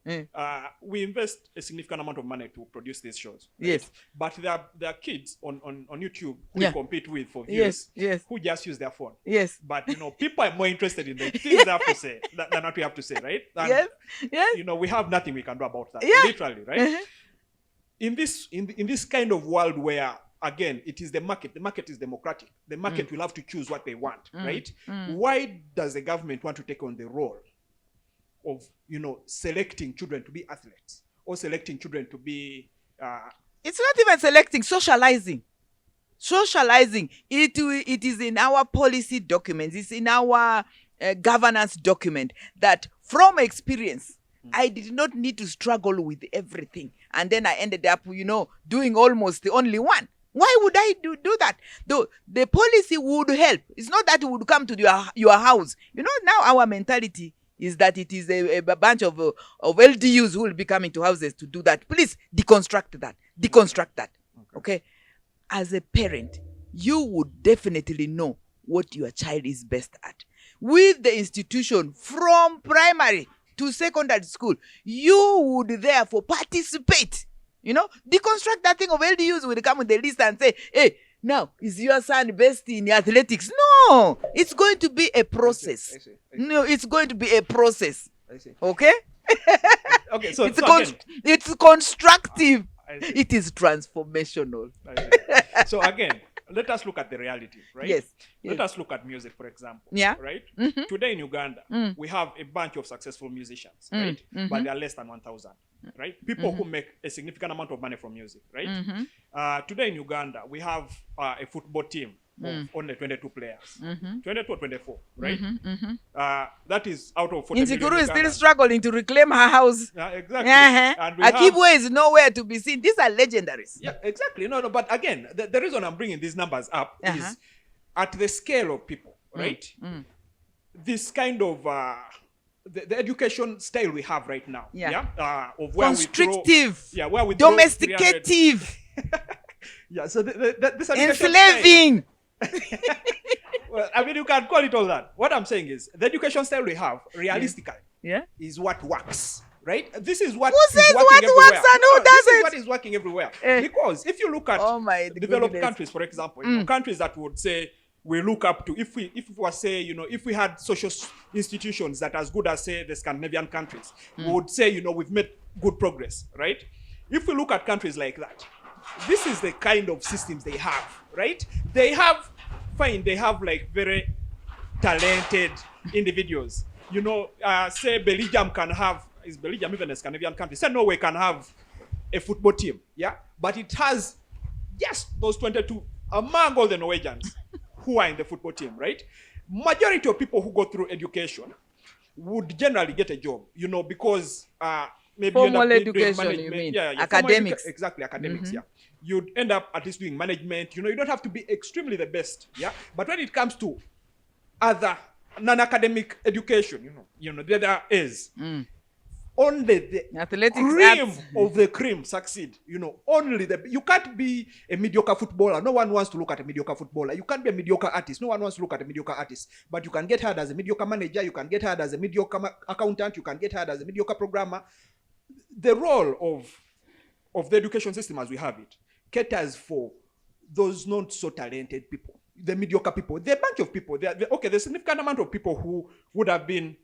we invest a significant amount of money to produce these shows. Right? Yes. But there are kids on YouTube who we compete with for views who just use their phone. Yes. But people are more interested in the things they have to say than what we have to say, right? And, yes. We have nothing we can do about that. Yeah. Literally, right? In this kind of world where, again, it is the market. The market is democratic. The market will have to choose what they want, right? Why does the government want to take on the role of, selecting children to be athletes or selecting children to be... It's not even selecting, socializing. Socializing. It is in our policy documents. It's in our governance document that from experience, I did not need to struggle with everything. And then I ended up, doing almost the only one. Why would I do that? The policy would help. It's not that it would come to your house. Now our mentality is that it is a bunch of LDUs who will be coming to houses to do that. Please deconstruct that. Deconstruct that. Okay? As a parent, you would definitely know what your child is best at. With the institution from primary to secondary school, you would therefore participate You know, deconstruct that thing of LDUs will come with the list and say, hey, now, is your son best in athletics? No, it's going to be a process. I see. No, it's going to be a process. I see. Okay? Okay, so, it's constructive. It is transformational. So again, let us look at the reality, right? Yes. Let us look at music, for example. Yeah. Right? Today in Uganda, we have a bunch of successful musicians, right? But they are less than 1,000, right? People who make a significant amount of money from music, right? Today in Uganda, we have a football team of only 22 players. 22 or 24, right? That is out of 40 million. Inziguru is still struggling to reclaim her house. Exactly. And Akibwe is nowhere to be seen. These are legendaries. Yeah, exactly. No, but again, the reason I'm bringing these numbers up is at the scale of people, right? This kind of the education style we have right now, of where constrictive, where we domesticative, so this enslaving. Well, I mean, you can call it all that. What I'm saying is the education style we have, realistically, is what works. Right? This is what who says what works and who doesn't? This is what is working everywhere. Because if you look at developed countries, for example, countries that would say we look up to, if we were say, if we had social institutions that as good as say the Scandinavian countries, we would say, we've made good progress, right? If we look at countries like that, this is the kind of systems they have, right? They have like very talented individuals. Say Belgium can have, is Belgium even a Scandinavian country? Say Norway can have a football team, but it has just those 22 among all the Norwegians who are in the football team, right? Majority of people who go through education would generally get a job, because maybe formal education, you mean? Academics. Exactly, academics, You'd end up at least doing management. You don't have to be extremely the best, But when it comes to other non-academic education, there is only the athletics cream of the cream succeed. Only you can't be a mediocre footballer. No one wants to look at a mediocre footballer. You can't be a mediocre artist. No one wants to look at a mediocre artist. But you can get hired as a mediocre manager. You can get hired as a mediocre accountant. You can get hired as a mediocre programmer. The role of the education system as we have it caters for those not so talented people, the mediocre people. There are a bunch of people. There's a significant amount of people who would have been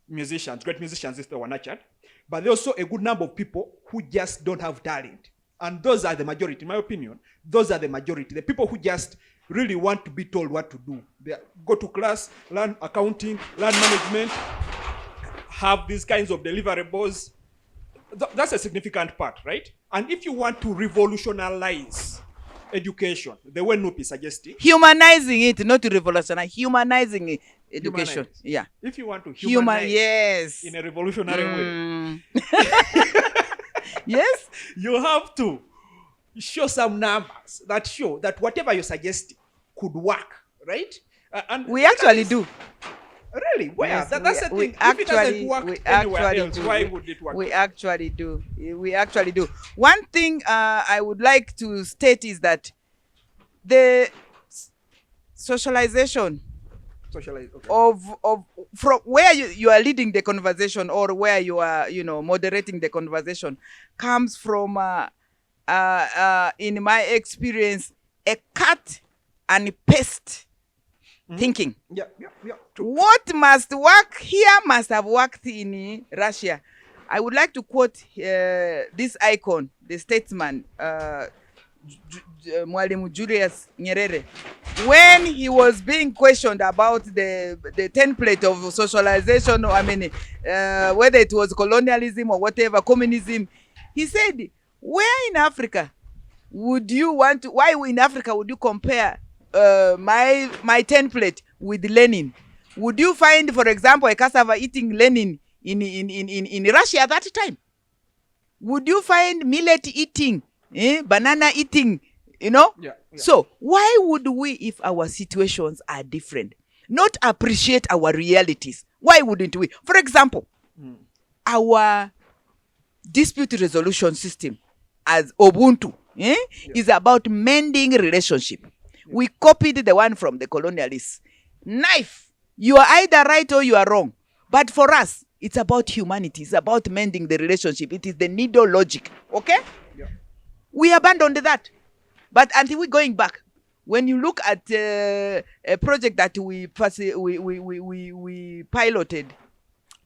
musicians, great musicians if they were nurtured, but there's also a good number of people who just don't have talent. And those are the majority, in my opinion. Those are the majority. The people who just really want to be told what to do. They go to class, learn accounting, learn management, have these kinds of deliverables. That's a significant part, right? And if you want to revolutionize education, the way Noop is suggesting, humanizing it, not to revolutionize, humanizing education. Humanize. If you want to humanize in a revolutionary way, yes, you have to show some numbers that show that whatever you're suggesting could work, right? And we actually do. Really? Where? Yes, that's the thing. If it doesn't work anywhere else, why would it work? We actually do. We actually do. One thing I would like to state is that the socialization of from where you are leading the conversation or where you are, moderating the conversation comes from, in my experience, a cut and paste thinking. Yeah. True. What must work here must have worked in Russia. I would like to quote this icon, the statesman, Mwalimu Julius Nyerere, when he was being questioned about the template of socialization, whether it was colonialism or whatever, communism, he said, where in Africa would you want to, why in Africa would you compare my template with Lenin? Would you find, for example, a cassava eating Lenin in Russia at that time? Would you find millet eating, banana eating, Yeah. So why would we, if our situations are different, not appreciate our realities? Why wouldn't we? For example, our dispute resolution system as Ubuntu is about mending relationship. We copied the one from the colonialists. Knife. You are either right or you are wrong. But for us, It's about humanity. It's about mending the relationship. It is the needle logic. Okay? Yeah. We abandoned that. But until we're going back, when you look at a project that we piloted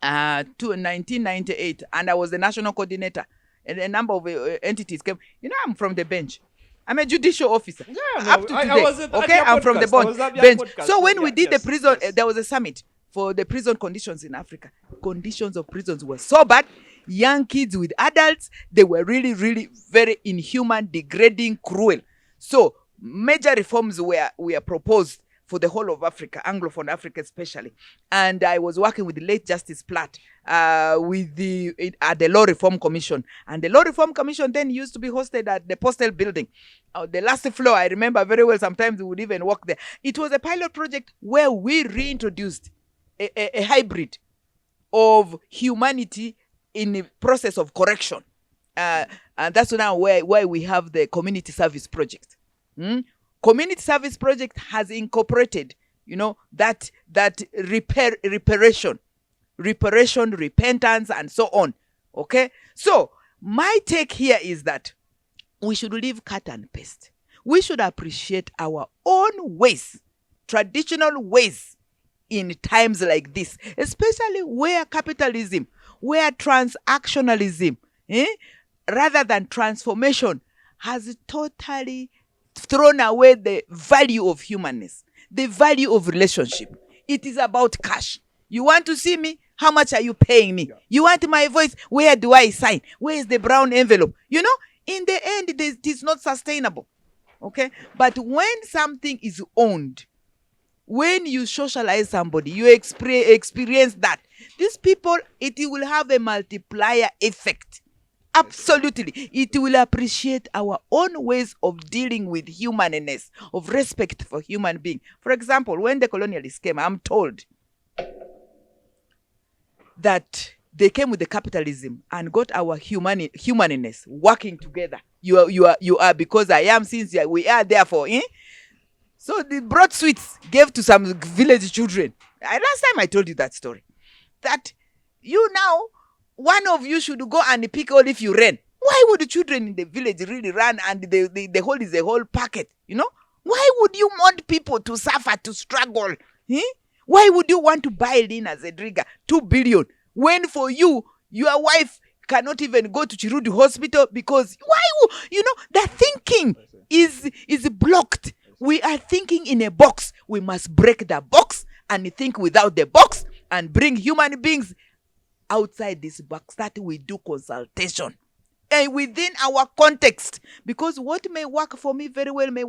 to 1998, and I was the national coordinator, and a number of entities came. You know, I'm from the bench. I'm a judicial officer. Yeah, no, up to today. I was at Okay, your I'm from the bench. podcast. So when we did the prison, yes. there was a summit for the prison conditions in Africa. Conditions of prisons were so bad. Young kids with adults, they were really, really very inhuman, degrading, cruel. So major reforms were proposed for the whole of Africa, Anglophone Africa especially. And I was working with the late Justice Platt with the Law Reform Commission. And the Law Reform Commission then used to be hosted at the Postal Building. The last floor, I remember very well, sometimes we would even walk there. It was a pilot project where we reintroduced a hybrid of humanity in the process of correction. And that's now why we have the community service project. Community service project has incorporated, that reparation, repentance, and so on. Okay? So, my take here is that we should leave cut and paste. We should appreciate our own ways, traditional ways in times like this, especially where capitalism, where transactionalism, rather than transformation, has totally thrown away the value of humanness, the value of relationship. It is about cash. You want to see me? How much are you paying me? Yeah. You want my voice? Where do I sign? Where is the brown envelope? In the end, it is not sustainable. Okay? But when something is owned, when you socialize somebody, you experience that. These people, it will have a multiplier effect. Absolutely. It will appreciate our own ways of dealing with humanness, of respect for human being. For example, when the colonialists came, I'm told that they came with the capitalism and got our humanness working together. You are because I am, since we are therefore. So they brought sweets, gave to some village children. Last time I told you that story. That now, one of you should go and pick all if you ran. Why would the children in the village really run and the whole is a whole packet? Why would you want people to suffer, to struggle? Why would you want to buy Lina Zedriga 2 billion when for you, your wife cannot even go to Chirudi hospital because the thinking is blocked. We are thinking in a box. We must break the box and think without the box and bring human beings outside this box, that we do consultation and within our context, because what may work for me very well may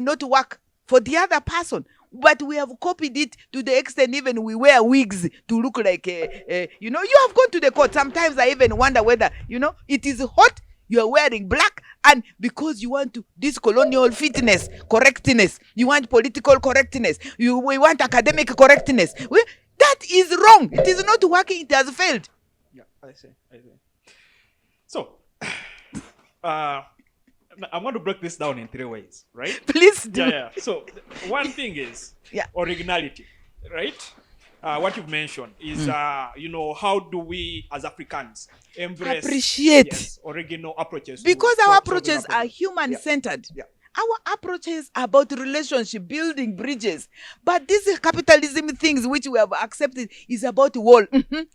not work for the other person. But we have copied it to the extent even we wear wigs to look like you have gone to the court. Sometimes I even wonder whether it is hot, you are wearing black, and because you want this colonial fitness, correctness, you want political correctness, we want academic correctness. That is wrong. It is not working. It has failed. Yeah, I see. So, I want to break this down in 3 ways, right? Please do. Yeah. So, one thing is originality, right? What you've mentioned is, how do we as Africans appreciate original approaches? Because our approaches are human-centered. Yeah. Our approaches are about relationship, building bridges. But these capitalism things which we have accepted is about a wall.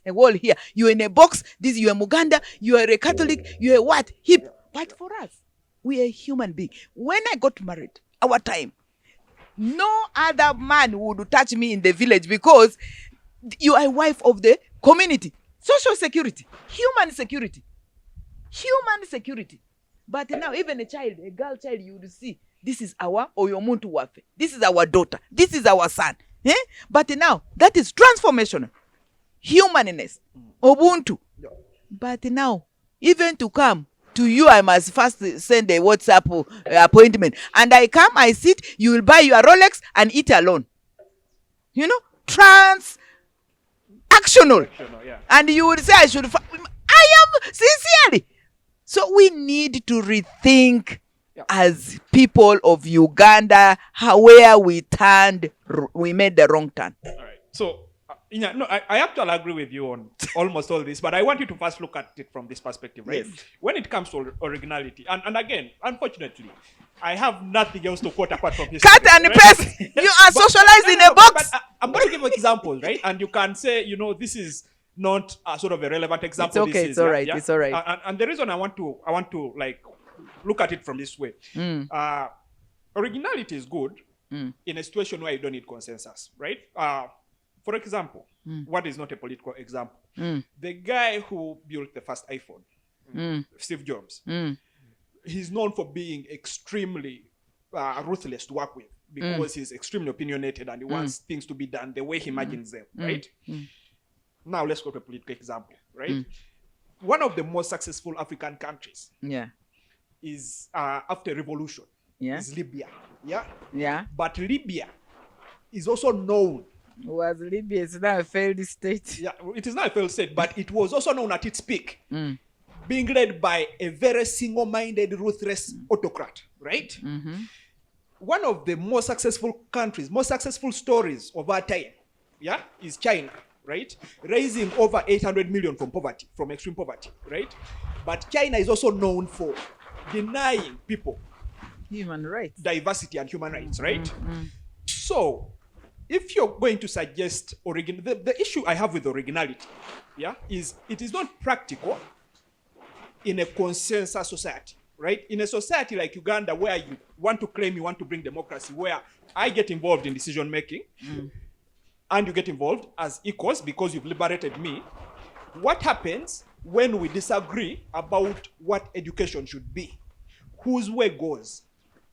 A wall here. You're in a box. You are Uganda. You are a Catholic. You are what? Hip. But for us, we are human beings. When I got married, our time, no other man would touch me in the village because you are a wife of the community. Social security. Human security. Human security. But now, even a girl child, you would see, this is our Oyomuntu Wafe. This is our daughter. This is our son. But now, that is transformational. Humanness. Ubuntu. But now, even to come to you, I must first send a WhatsApp appointment. And I come, I sit, you will buy your Rolex and eat alone. Transactional. Yeah. And you would say, I am sincerely. So we need to rethink as people of Uganda where we made the wrong turn. All right. So Yeah, no, I actually agree with you on almost all this, but I want you to first look at it from this perspective, right? Yes. When it comes to originality, and again, unfortunately, I have nothing else to quote apart from history. Cut and right? paste. You are socialized in a box. But I'm going to give examples, right? And you can say, this is not a sort of a relevant example. It's okay. It's all right. It's all right. And the reason I want to like look at it from this way, originality is good in a situation where you don't need consensus, right? For example, what is not a political example? The guy who built the first iPhone, Steve Jobs, he's known for being extremely ruthless to work with because he's extremely opinionated and he wants things to be done the way he imagines them, right? Now let's go to a political example, right? One of the most successful African countries is after revolution is Libya. Yeah. But Libya is also known. Was Libya? It's now a failed state. Yeah, it is not a failed state, but it was also known at its peak, being led by a very single-minded, ruthless autocrat, right? One of the most successful countries, most successful stories of our time, is China, right? Raising over 800 million from poverty, from extreme poverty, right? But China is also known for denying people human rights, diversity and human rights, right? So, if you're going to suggest the issue I have with originality, is it is not practical in a consensus society, right? In a society like Uganda, where you want to claim you want to bring democracy, where I get involved in decision making, and you get involved as equals because you've liberated me. What happens when we disagree about what education should be? Whose way goes?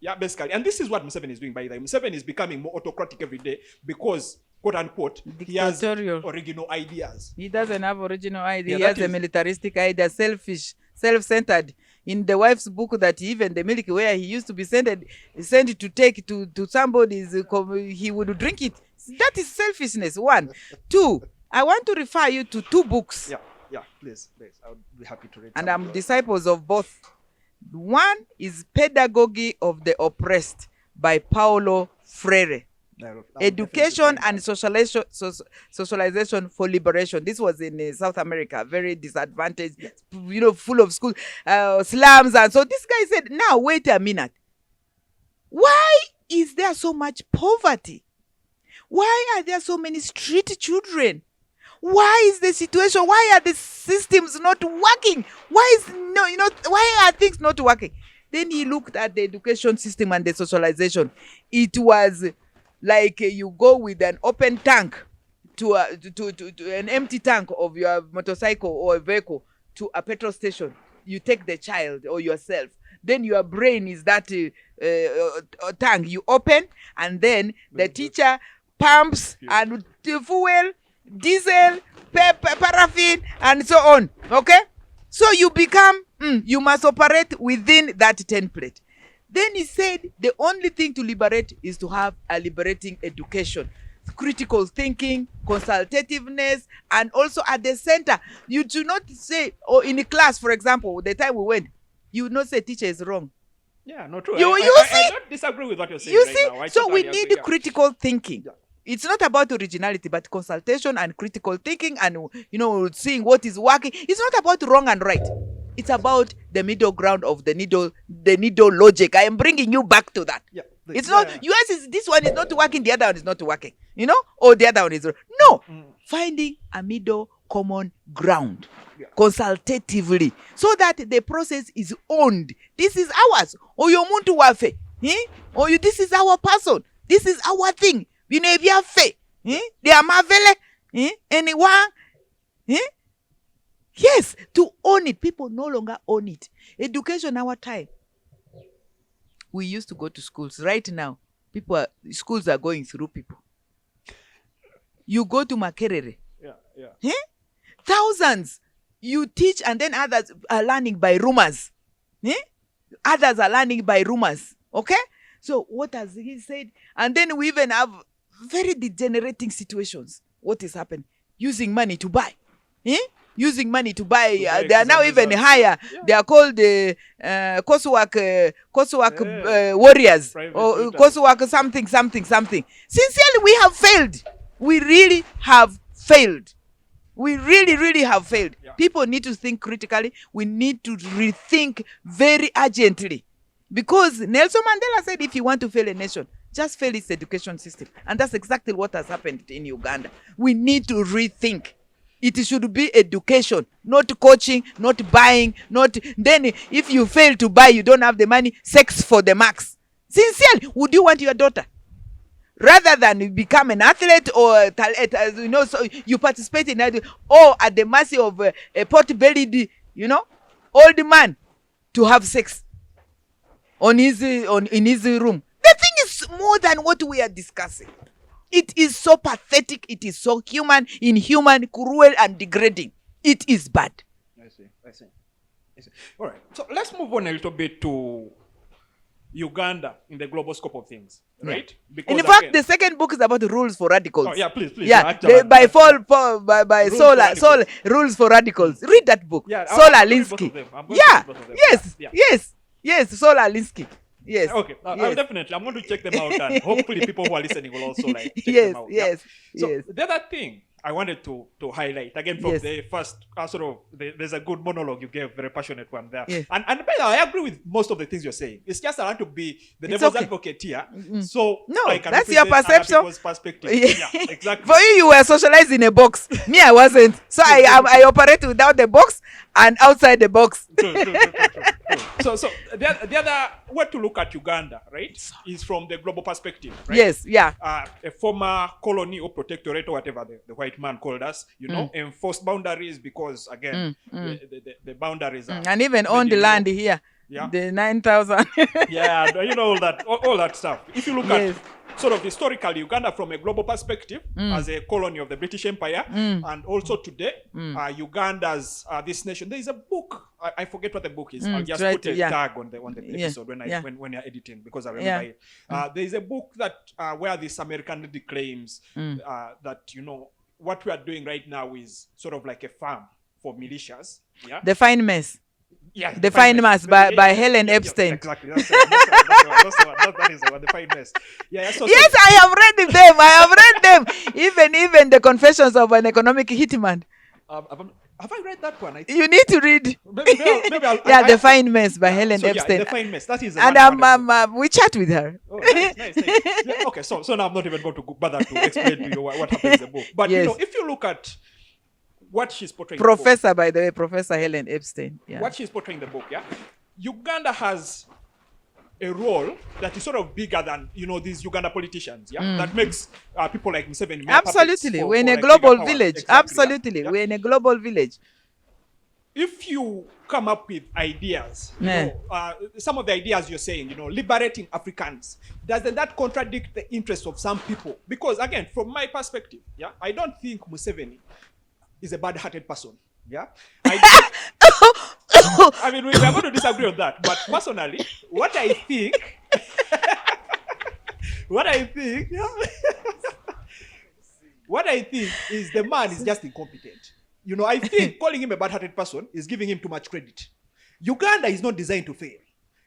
Yeah, basically. And this is what Museveni is doing, by the way. Museveni is becoming more autocratic every day because, quote unquote, he has original ideas. He doesn't have original ideas. He has a militaristic idea, selfish, self-centered. In the wife's book that even the milk where he used to be sent to take to somebody's, he would drink it. That is selfishness, one. Two, I want to refer you to two books. Yeah, please. I would be happy to read. And I'm disciples of both. One is Pedagogy of the Oppressed by Paulo Freire. Education and Socialization for Liberation. This was in South America, very disadvantaged, full of school slums. And so this guy said, now, wait a minute. Why is there so much poverty? Why are there so many street children? Why is the situation? Why are the systems not working? Why are things not working? Then he looked at the education system and the socialization. It was like you go with an open tank to an empty tank of your motorcycle or a vehicle to a petrol station. You take the child or yourself. Then your brain is that tank. You open and then the teacher pumps and fuel, diesel, paraffin, and so on. Okay? So you become, you must operate within that template. Then he said the only thing to liberate is to have a liberating education. Critical thinking, consultativeness, and also at the center. You do not say, in a class, for example, the time we went, you would not say teacher is wrong. Yeah, not true. You see? I don't disagree with what you're saying now. So we need critical thinking. Yeah. It's not about originality, but consultation and critical thinking and, seeing what is working. It's not about wrong and right. It's about the middle ground of the needle logic. I am bringing you back to that. Yeah. It's not, this one is not working, the other one is not working. Or the other one is wrong. No. Finding a middle common ground. Consultatively. So that the process is owned. This is ours. Or your muntu wafe. Or this is our person. This is our thing. If you have faith, they are marvelous. Anyone? Yes, to own it. People no longer own it. Education, our time. We used to go to schools. Right now, schools are going through people. You go to Makerere. Yeah. Thousands. You teach and then others are learning by rumors. Others are learning by rumors. Okay? So what has he said? And then we even have very degenerating situations. What is happening? Using money to buy. Using money to buy. They are now even higher. Yeah. They are called coursework warriors. Coursework something. Sincerely, we have failed. We really have failed. We really, really have failed. Yeah. People need to think critically. We need to rethink very urgently. Because Nelson Mandela said if you want to fail a nation, just fail its education system. And that's exactly what has happened in Uganda. We need to rethink. It should be education, not coaching, not buying, not... Then if you fail to buy, you don't have the money, sex for the marks. Sincerely, would you want your daughter? Rather than you become an athlete or, so you participate in that, or at the mercy of a pot-bellied, old man to have sex in his room. The thing is more than what we are discussing. It is so pathetic. It is so inhuman, cruel, and degrading. It is bad. I see. All right. So let's move on a little bit to Uganda in the global scope of things, right? Because in fact, the second book is about rules for radicals. Oh yeah, please. Yeah, by Soul Rules for Radicals. Read that book. Yeah, Soul Alinsky. Yes, Soul Alinsky. Yes. Okay. Yes. I'm going to check them out, and hopefully people who are listening will also check yes, them out. Yes. Yeah? So yes. the other thing I wanted to highlight again from the first there's a good monologue you gave, very passionate one there. Yes. And I agree with most of the things you're saying. It's just I want to be the devil's advocate here. So no, I can that's your perception. People's perspective. Yeah, exactly. For you were socialized in a box. Me, I wasn't. So I operate without the box and outside the box. True. So the other way to look at Uganda, right, is from the global perspective, right? Yes, yeah. A former colony or protectorate or whatever the white man called us, enforced boundaries because, again, the boundaries are... And even on the land here, the 9,000. Yeah, all that stuff. If you look at sort of historically Uganda from a global perspective as a colony of the British Empire, and also today, Uganda's this nation. There is a book. I forget what the book is. I'll just put a tag on the episode when you're editing, because I remember it. There is a book that where this American lady claims that what we are doing right now is sort of like a farm for militias. Yeah. The Fine Mess. Yeah, the Fine Mess by Helen Epstein. Exactly. That's that is the one, the Fine Mess. Yes, I have read them. I have read them. Even the Confessions of an Economic Hitman. Have I read that one? You need to read. Maybe I'll, The Fine Mess by Helen Epstein. The Fine Mess. That is. And we chat with her. Oh, nice. Yeah, okay, so now I'm not even going to bother to explain to you what happens in the book. But if you look at what she's portraying, by the way, Professor Helen Epstein. Yeah. What she's portraying in the book, Uganda has a role that is sort of bigger than these Uganda politicians, that makes people like Museveni. Absolutely, we're in a global village. Exactly, absolutely, we're in a global village. If you come up with ideas, some of the ideas you're saying, liberating Africans, doesn't that contradict the interests of some people? Because again, from my perspective, I don't think Museveni is a bad-hearted person. Yeah, I mean, we are going to disagree on that. But personally, what I think is the man is just incompetent. I think calling him a bad-hearted person is giving him too much credit. Uganda is not designed to fail.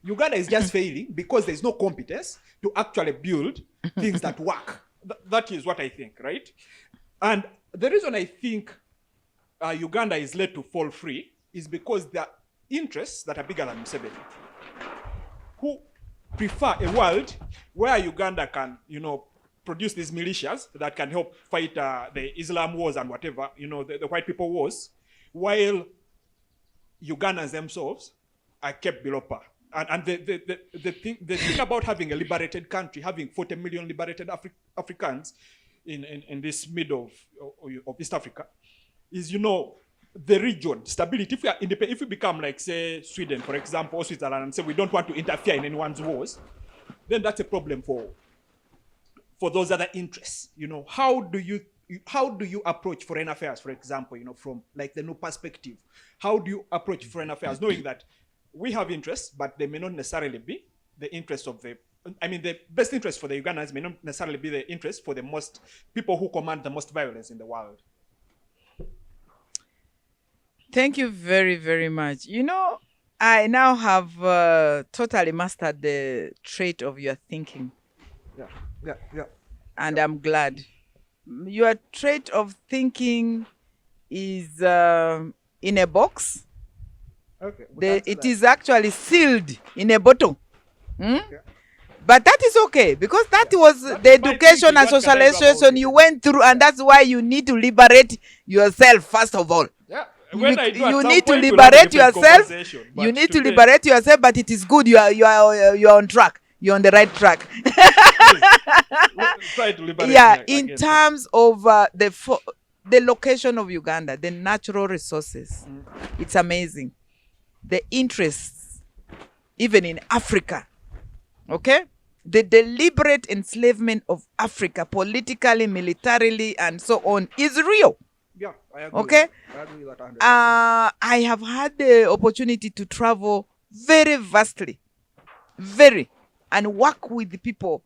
Uganda is just failing because there's no competence to actually build things that work. That is what I think, right? And the reason I think Uganda is led to fall free is because there are interests that are bigger than Museveni, who prefer a world where Uganda can, produce these militias that can help fight the Islam wars and whatever, the white people wars, while Ugandans themselves are kept below par. And the thing about having a liberated country, having 40 million liberated Africans in this middle of East Africa, is, the region, stability. If we become like, say, Sweden, for example, or Switzerland, and say we don't want to interfere in anyone's wars, then that's a problem for those other interests. How do you approach foreign affairs, for example, from like the new perspective? How do you approach foreign affairs, knowing that we have interests, but they may not necessarily be the interest of the best interest for the Ugandans may not necessarily be the interest for the most people who command the most violence in the world. Thank you very, very much. I now have totally mastered the trait of your thinking. Yeah. And I'm glad. your trait of thinking is in a box. Okay. It is actually sealed in a bottle. Okay. But that is okay, because that was the education and socialization you went through, and that's why you need to liberate yourself first of all. Yeah. You need to liberate yourself. You need to liberate yourself, but it is good. You are on track. You're on the right track. Try to liberate. Yeah, in terms of the location of Uganda, the natural resources, it's amazing. The interests, even in Africa, okay? The deliberate enslavement of Africa, politically, militarily, and so on, is real. Yeah, I agree. Okay? I agree with that 100%. I have had the opportunity to travel very vastly, and work with the people.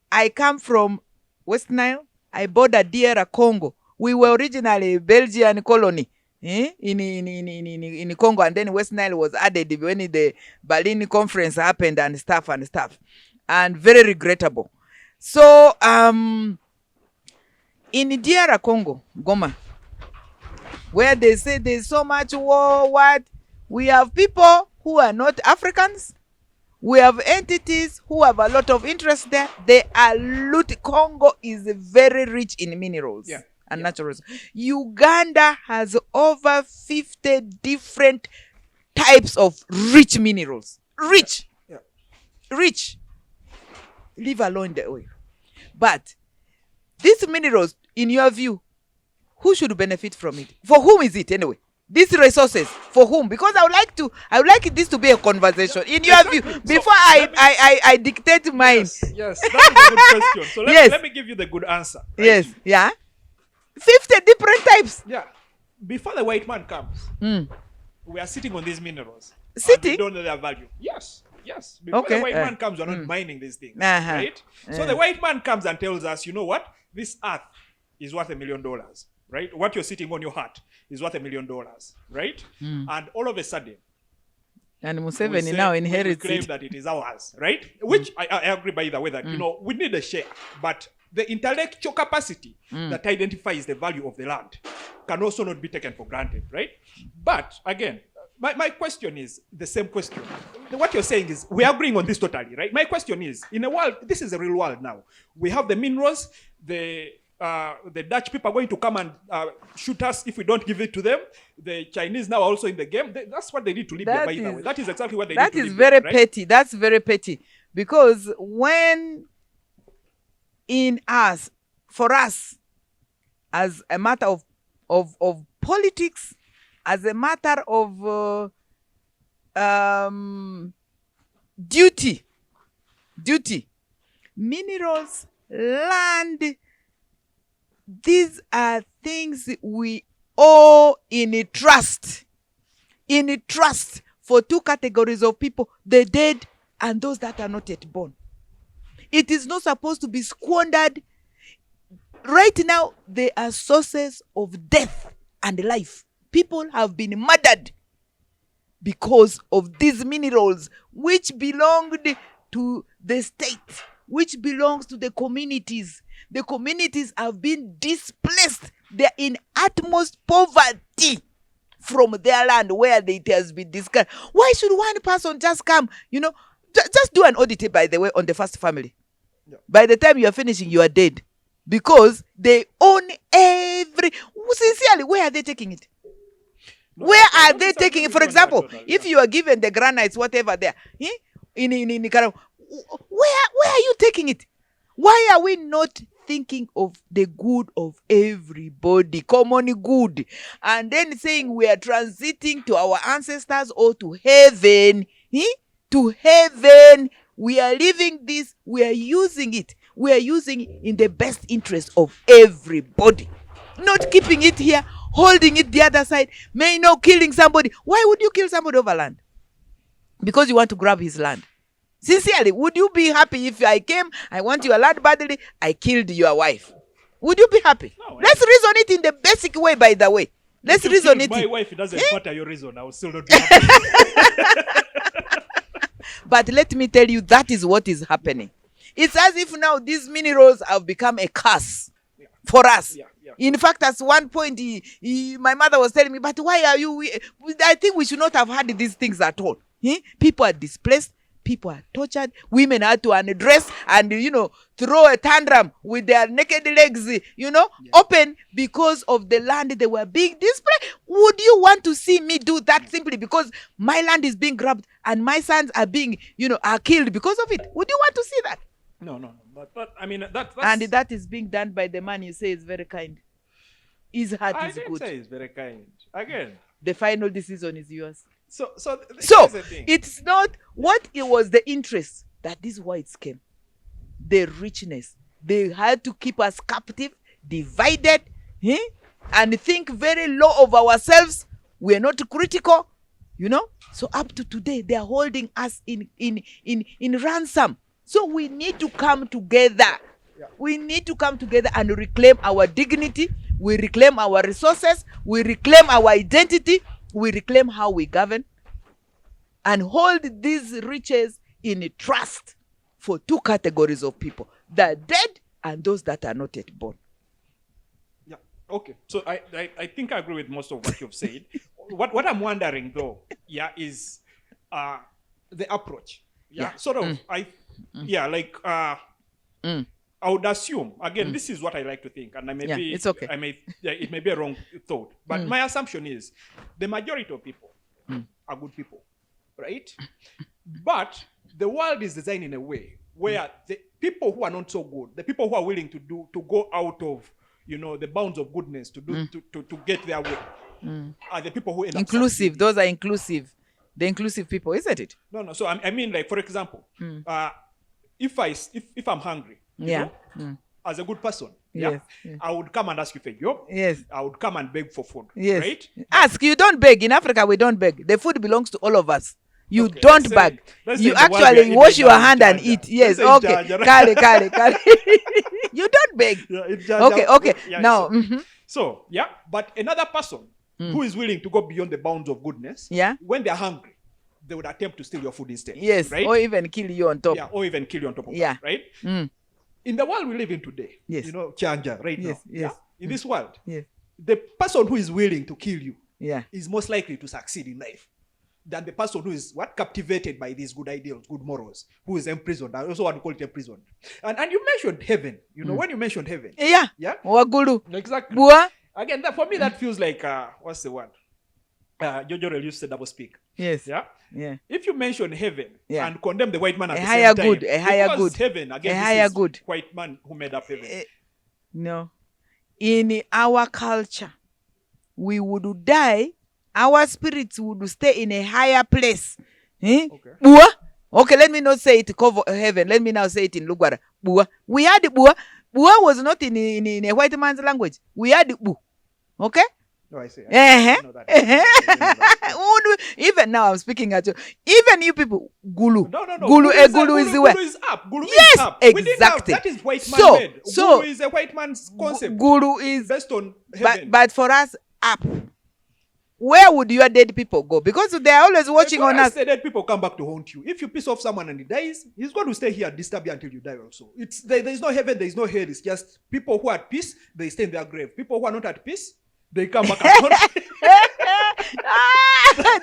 I come from West Nile. I bordered DR Congo. We were originally Belgian colony in Congo, and then West Nile was added when the Berlin conference happened and stuff. And very regrettable. So, in DR Congo, Goma, where they say there's so much war, we have people who are not Africans. We have entities who have a lot of interest there. They are Congo is very rich in minerals and natural resources. Uganda has over 50 different types of rich minerals. Rich. Leave alone the oil. But these minerals, in your view, who should benefit from it? For whom is it anyway? These resources, for whom? Because I would like this to be a conversation. In your view, before I dictate mine. Yes, that is a good question. So let me give you the good answer. Right? Yes, yeah. 50 different types. Yeah. Before the white man comes, we are sitting on these minerals. Sitting? We don't know their value. Yes. Before the white man comes, we're not mining these things. Right? So the white man comes and tells us, you know what? This earth is worth $1 million. Right? What you're sitting on your heart is worth $1 million. Right? And all of a sudden, and Museveni now inherits we claim that it is ours. Right? Which I agree by the way that, we need a share. But the intellectual capacity that identifies the value of the land can also not be taken for granted. Right? But again, my question is the same question. What you're saying is, we are agreeing on this totally, right? My question is, in a world, this is a real world now. We have the minerals, the Dutch people are going to come and shoot us if we don't give it to them. The Chinese now are also in the game. That's what they need to live by the way. That is exactly what they need to live. That is very petty. That's very petty. Because when for us, as a matter of politics, as a matter of duty, minerals, land, these are things we owe in trust for two categories of people, the dead and those that are not yet born. It is not supposed to be squandered. Right now, they are sources of death and life. People have been murdered because of these minerals, which belonged to the state, which belongs to the communities. The communities have been displaced. They're in utmost poverty from their land where it has been discovered. Why should one person just come, just do an audit, by the way, on the first family. Yeah. By the time you are finishing, you are dead. Because they own sincerely, where are they taking it? Where are they taking it? For example, if you are given the granites, whatever there, in Nicaragua, where are you taking it? Why are we not thinking of the good of everybody, common good, and then saying we are transiting to our ancestors or to heaven? To heaven, we are living this, we are using it. We are using it in the best interest of everybody. Not keeping it here, holding it the other side, killing somebody. Why would you kill somebody over land? Because you want to grab his land. Sincerely, would you be happy if I came, I want your land badly, I killed your wife? Would you be happy? No, let's reason it in the basic way, by the way. Let's reason it. My wife, it doesn't matter your reason. I will still not be happy. But let me tell you, that is what is happening. It's as if now these minerals have become a curse for us. Yeah, yeah. In fact, at one point, my mother was telling me, but why are you, I think we should not have had these things at all. People are displaced. People are tortured. Women had to undress and, throw a tantrum with their naked legs, open because of the land they were being displaced. Would you want to see me do that simply because my land is being grabbed and my sons are being, are killed because of it? Would you want to see that? No. But I mean, that's... And that is being done by the man you say is very kind. His heart is good. I didn't say he's very kind. Again. The final decision is yours. So it's not what it was the interest that these whites came. The richness. They had to keep us captive, divided, and think very low of ourselves. We are not critical, So up to today, they are holding us in ransom. So we need to come together. Yeah. We need to come together and reclaim our dignity. We reclaim our resources. We reclaim our identity. We reclaim how we govern and hold these riches in trust for two categories of people, the dead and those that are not yet born. Yeah. Okay. So I think I agree with most of what you've said. What I'm wondering though, is the approach. Yeah. Sort of I would assume, again, this is what I like to think, and it's okay. It may be a wrong thought, but my assumption is the majority of people are good people, right? But the world is designed in a way where the people who are not so good, the people who are willing to go out of, the bounds of goodness to get their way, are the people who end up inclusive. succeeding. Those are inclusive. The inclusive people, isn't it? No. So I mean, like, for example, if I'm hungry, as a good person, yes. I would come and ask you for a job. Yes. I would come and beg for food. Yes. Right? Ask. You don't beg. In Africa, we don't beg. The food belongs to all of us. You don't beg. You actually wash your hand and eat. Yes. Okay. Kale. You don't beg. Okay. Yeah, now. So, but another person who is willing to go beyond the bounds of goodness, when they're hungry, they would attempt to steal your food instead. Yes. Right? Or even kill you on top. Yeah. Or even kill you on top of that. Right? In the world we live in today, Chanja, right now. Yes. In this world, yes. The person who is willing to kill you is most likely to succeed in life than the person who is captivated by these good ideals, good morals, who is imprisoned. I also want to call it imprisoned. And you mentioned heaven. When you mentioned heaven. Yeah. Wagulu. Exactly. Bua. Again, for me, that feels like, what's the word? Jojo used to double speak. Yes. Yeah. If you mention heaven and condemn the white man at a the higher same good, time, a higher good, heaven again, a higher this is good. White man who made up heaven. No, in our culture, we would die. Our spirits would stay in a higher place. Okay. Bua. Okay, let me not say it cover heaven. Let me now say it in Lugwara. Bua. We had bua. Bua was not in a white man's language. We had bu. Okay. No, I see. I know that. Even now I'm speaking at you. Even you people, gulu. No. Gulu is where? Gulu is up. Gulu yes, is up. Exactly. That is white man made. So Gulu is a white man's concept. Gulu is based on heaven. But for us, up. Where would your dead people go? Because they are always watching on us. The dead people come back to haunt you. If you piss off someone and he dies, he's going to stay here and disturb you until you die also. There is no heaven, there is no hell. It's just people who are at peace, they stay in their grave. People who are not at peace, they come back and haunt you.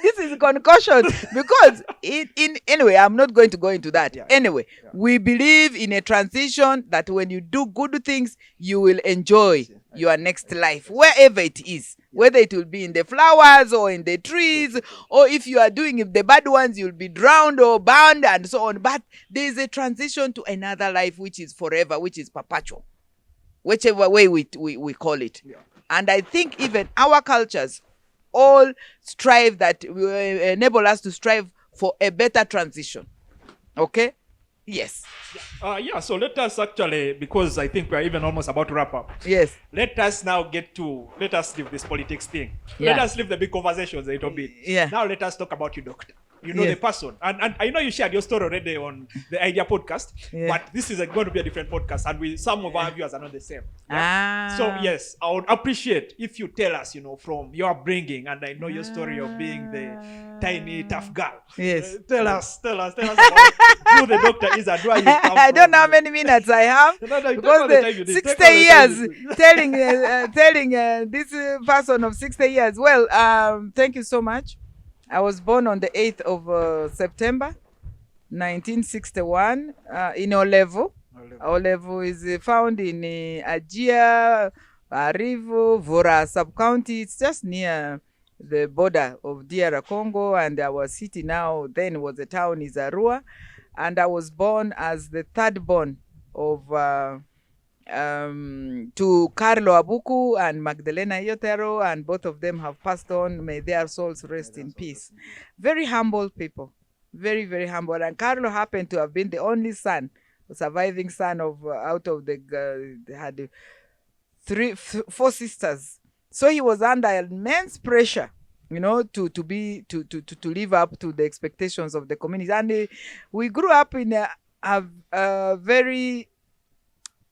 This is concussion because anyway, I'm not going to go into that. Anyway, we believe in a transition that when you do good things, you will enjoy your next life, wherever it is, whether it will be in the flowers or in the trees, or if you are doing the bad ones, you'll be drowned or burned and so on. But there is a transition to another life, which is forever, which is perpetual, whichever way we call it. And I think even our cultures all strive that enable us to strive for a better transition. Okay? Yes. So let us actually, because I think we're even almost about to wrap up. Yes. Let us now let us leave this politics thing. Let us leave the big conversations a little bit. Yeah. Now let us talk about you, doctor. you know the person. And I know you shared your story already on the Idea podcast, but this is going to be a different podcast, and some of our viewers are not the same. Yeah? So yes, I would appreciate if you tell us, from your upbringing, and I know your story of being the tiny tough girl. Yes. Tell us about who the doctor is and where you come from. I don't know how many minutes I have because the 60 years telling this person of 60 years. Well, thank you so much. I was born on the 8th of September 1961 in Olevo. Olevo is found in Ajia, Arivo, Vora sub-county. It's just near the border of DR Congo, and our city now then was a town is Arua. And I was born as the third born of to Carlo Abuku and Magdalena Yotero, and both of them have passed on. May their souls rest in peace. Very humble people, very, very humble. And Carlo happened to have been the only son, surviving son of out of the they had four sisters. So he was under immense pressure, to live up to the expectations of the community. And we grew up in a very,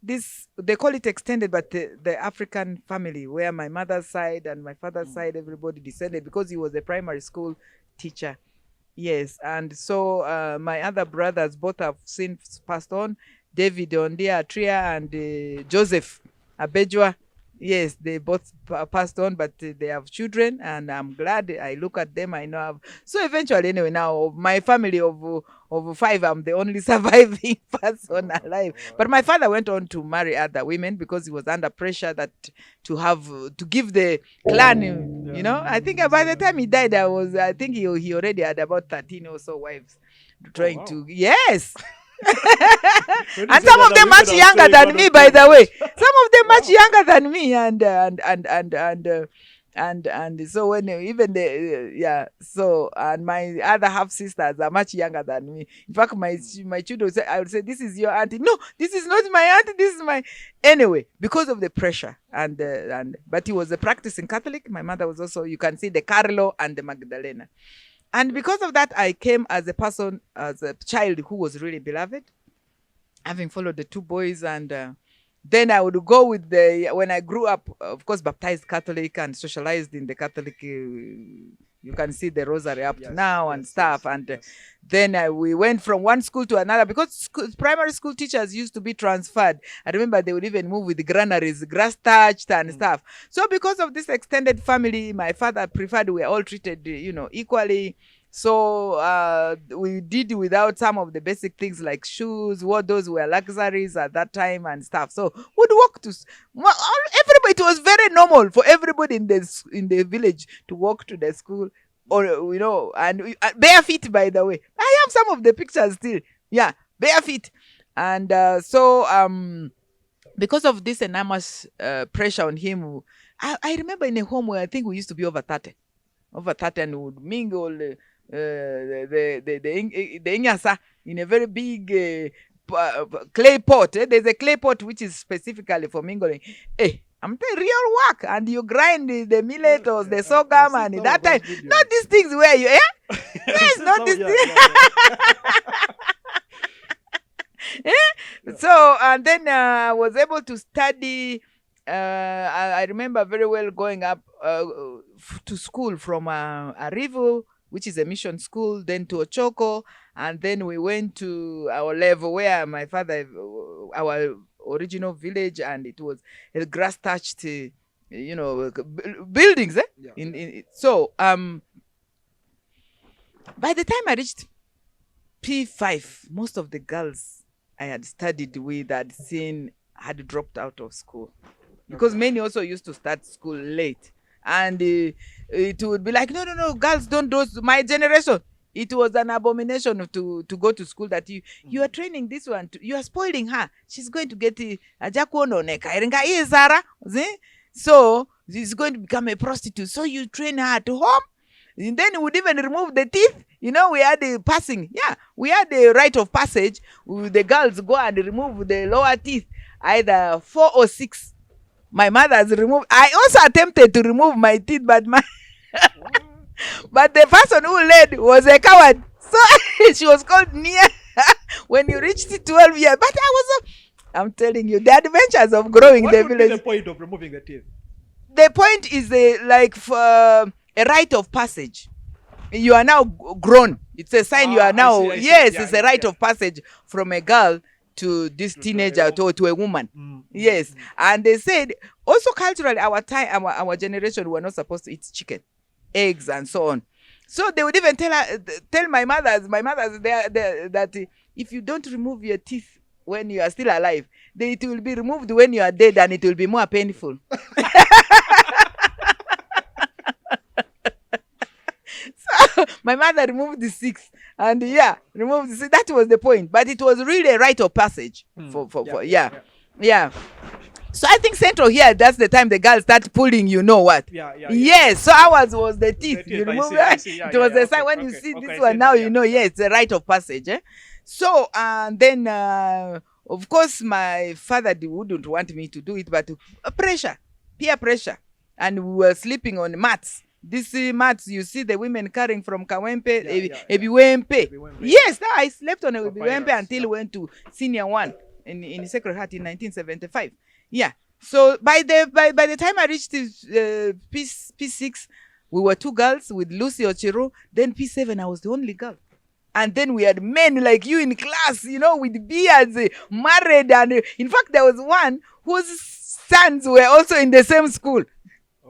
they call it extended, but the African family, where my mother's side and my father's side, everybody descended, because he was a primary school teacher. Yes, and so my other brothers both have since passed on. David Ondia Atria and Joseph Abejwa. Yes, they both passed on, but they have children, and I'm glad. I look at them, I know. So eventually, anyway, now my family of 5, I'm the only surviving person alive. But my father went on to marry other women because he was under pressure that to give the clan, I think by the time he died, I think he already had about 13 or so wives trying to, yes. And some of them much younger than me, by the way. Some of them much younger than me, and so when even so, and my other half sisters are much younger than me. In fact, my children say, I would say, this is your auntie. No, this is not my auntie. This is my, anyway, because of the pressure but he was a practicing Catholic. My mother was also, you can see the Carlo and the Magdalena. And because of that, I came as a person, as a child who was really beloved, having followed the 2 boys. And then I would go with when I grew up, of course, baptized Catholic and socialized in the Catholic, you can see the rosary up to now and stuff. And then we went from one school to another, because primary school teachers used to be transferred. I remember they would even move with the granaries, grass touched and stuff. So because of this extended family, my father preferred we were all treated, equally. So we did without some of the basic things like shoes. What those were luxuries at that time and stuff. So we'd walk to everybody. It was very normal for everybody in the village to walk to the school, or and bare feet. By the way, I have some of the pictures still. Yeah, bare feet, and because of this enormous pressure on him, I remember in a home where I think we used to be over 30, and we would mingle. The Inyasa in a very big clay pot. There's a clay pot which is specifically for mingling. I'm telling real work, and you grind the millet or the sorghum, and that time, not these things where you, yes, not these things. So, and then I was able to study. I remember very well going up to school from Arivo, which is a mission school, then to Ochoko, and then we went to our level where my father, our original village, and it was a grass-touched, buildings. So, by the time I reached P5, most of the girls I had studied with had dropped out of school, because many also used to start school late. And it would be like, no, girls don't do. My generation, it was an abomination to go to school, that you are training this one, you are spoiling her. She's going to get so she's going to become a prostitute. So you train her at home, and then we would even remove the teeth. We had the passing. Yeah, we had the rite of passage. The girls go and remove the lower teeth, either 4 or 6. My mother has removed. I also attempted to remove my teeth, but But the person who led was a coward. So she was called Nia when you reached 12 years. But I'm telling you, the adventures of growing What the would village. be the point of removing the teeth? The point is a rite of passage. You are now grown. It's a sign you are now. I see. Yes, yeah, it's a rite of passage from a girl to this teenager to a woman. Yes. And they said also culturally, our generation were not supposed to eat chicken, eggs, and so on. So they would even tell my mothers that if you don't remove your teeth when you are still alive, then it will be removed when you are dead, and it will be more painful. So my mother removed the 6, and removed the 6. That was the point. But it was really a rite of passage yeah. So I think Central here, that's the time the girls start pulling, you know what? Yes. So ours was the teeth. You remove it. It was the sign when you see this one now, you know, it's a rite of passage. So then, of course, my father wouldn't want me to do it, but peer pressure. And we were sleeping on mats. These mats you see the women carrying from Kawempe, Ebiwempe. Yes, I slept on Ebiwempe until went to senior 1 in Sacred Heart in 1975. Yeah. So by the time I reached P6, we were 2 girls with Lucy Ochiru. Then P7, I was the only girl. And then we had men like you in class, you know, with beards, married. And in fact, there was one whose sons were also in the same school.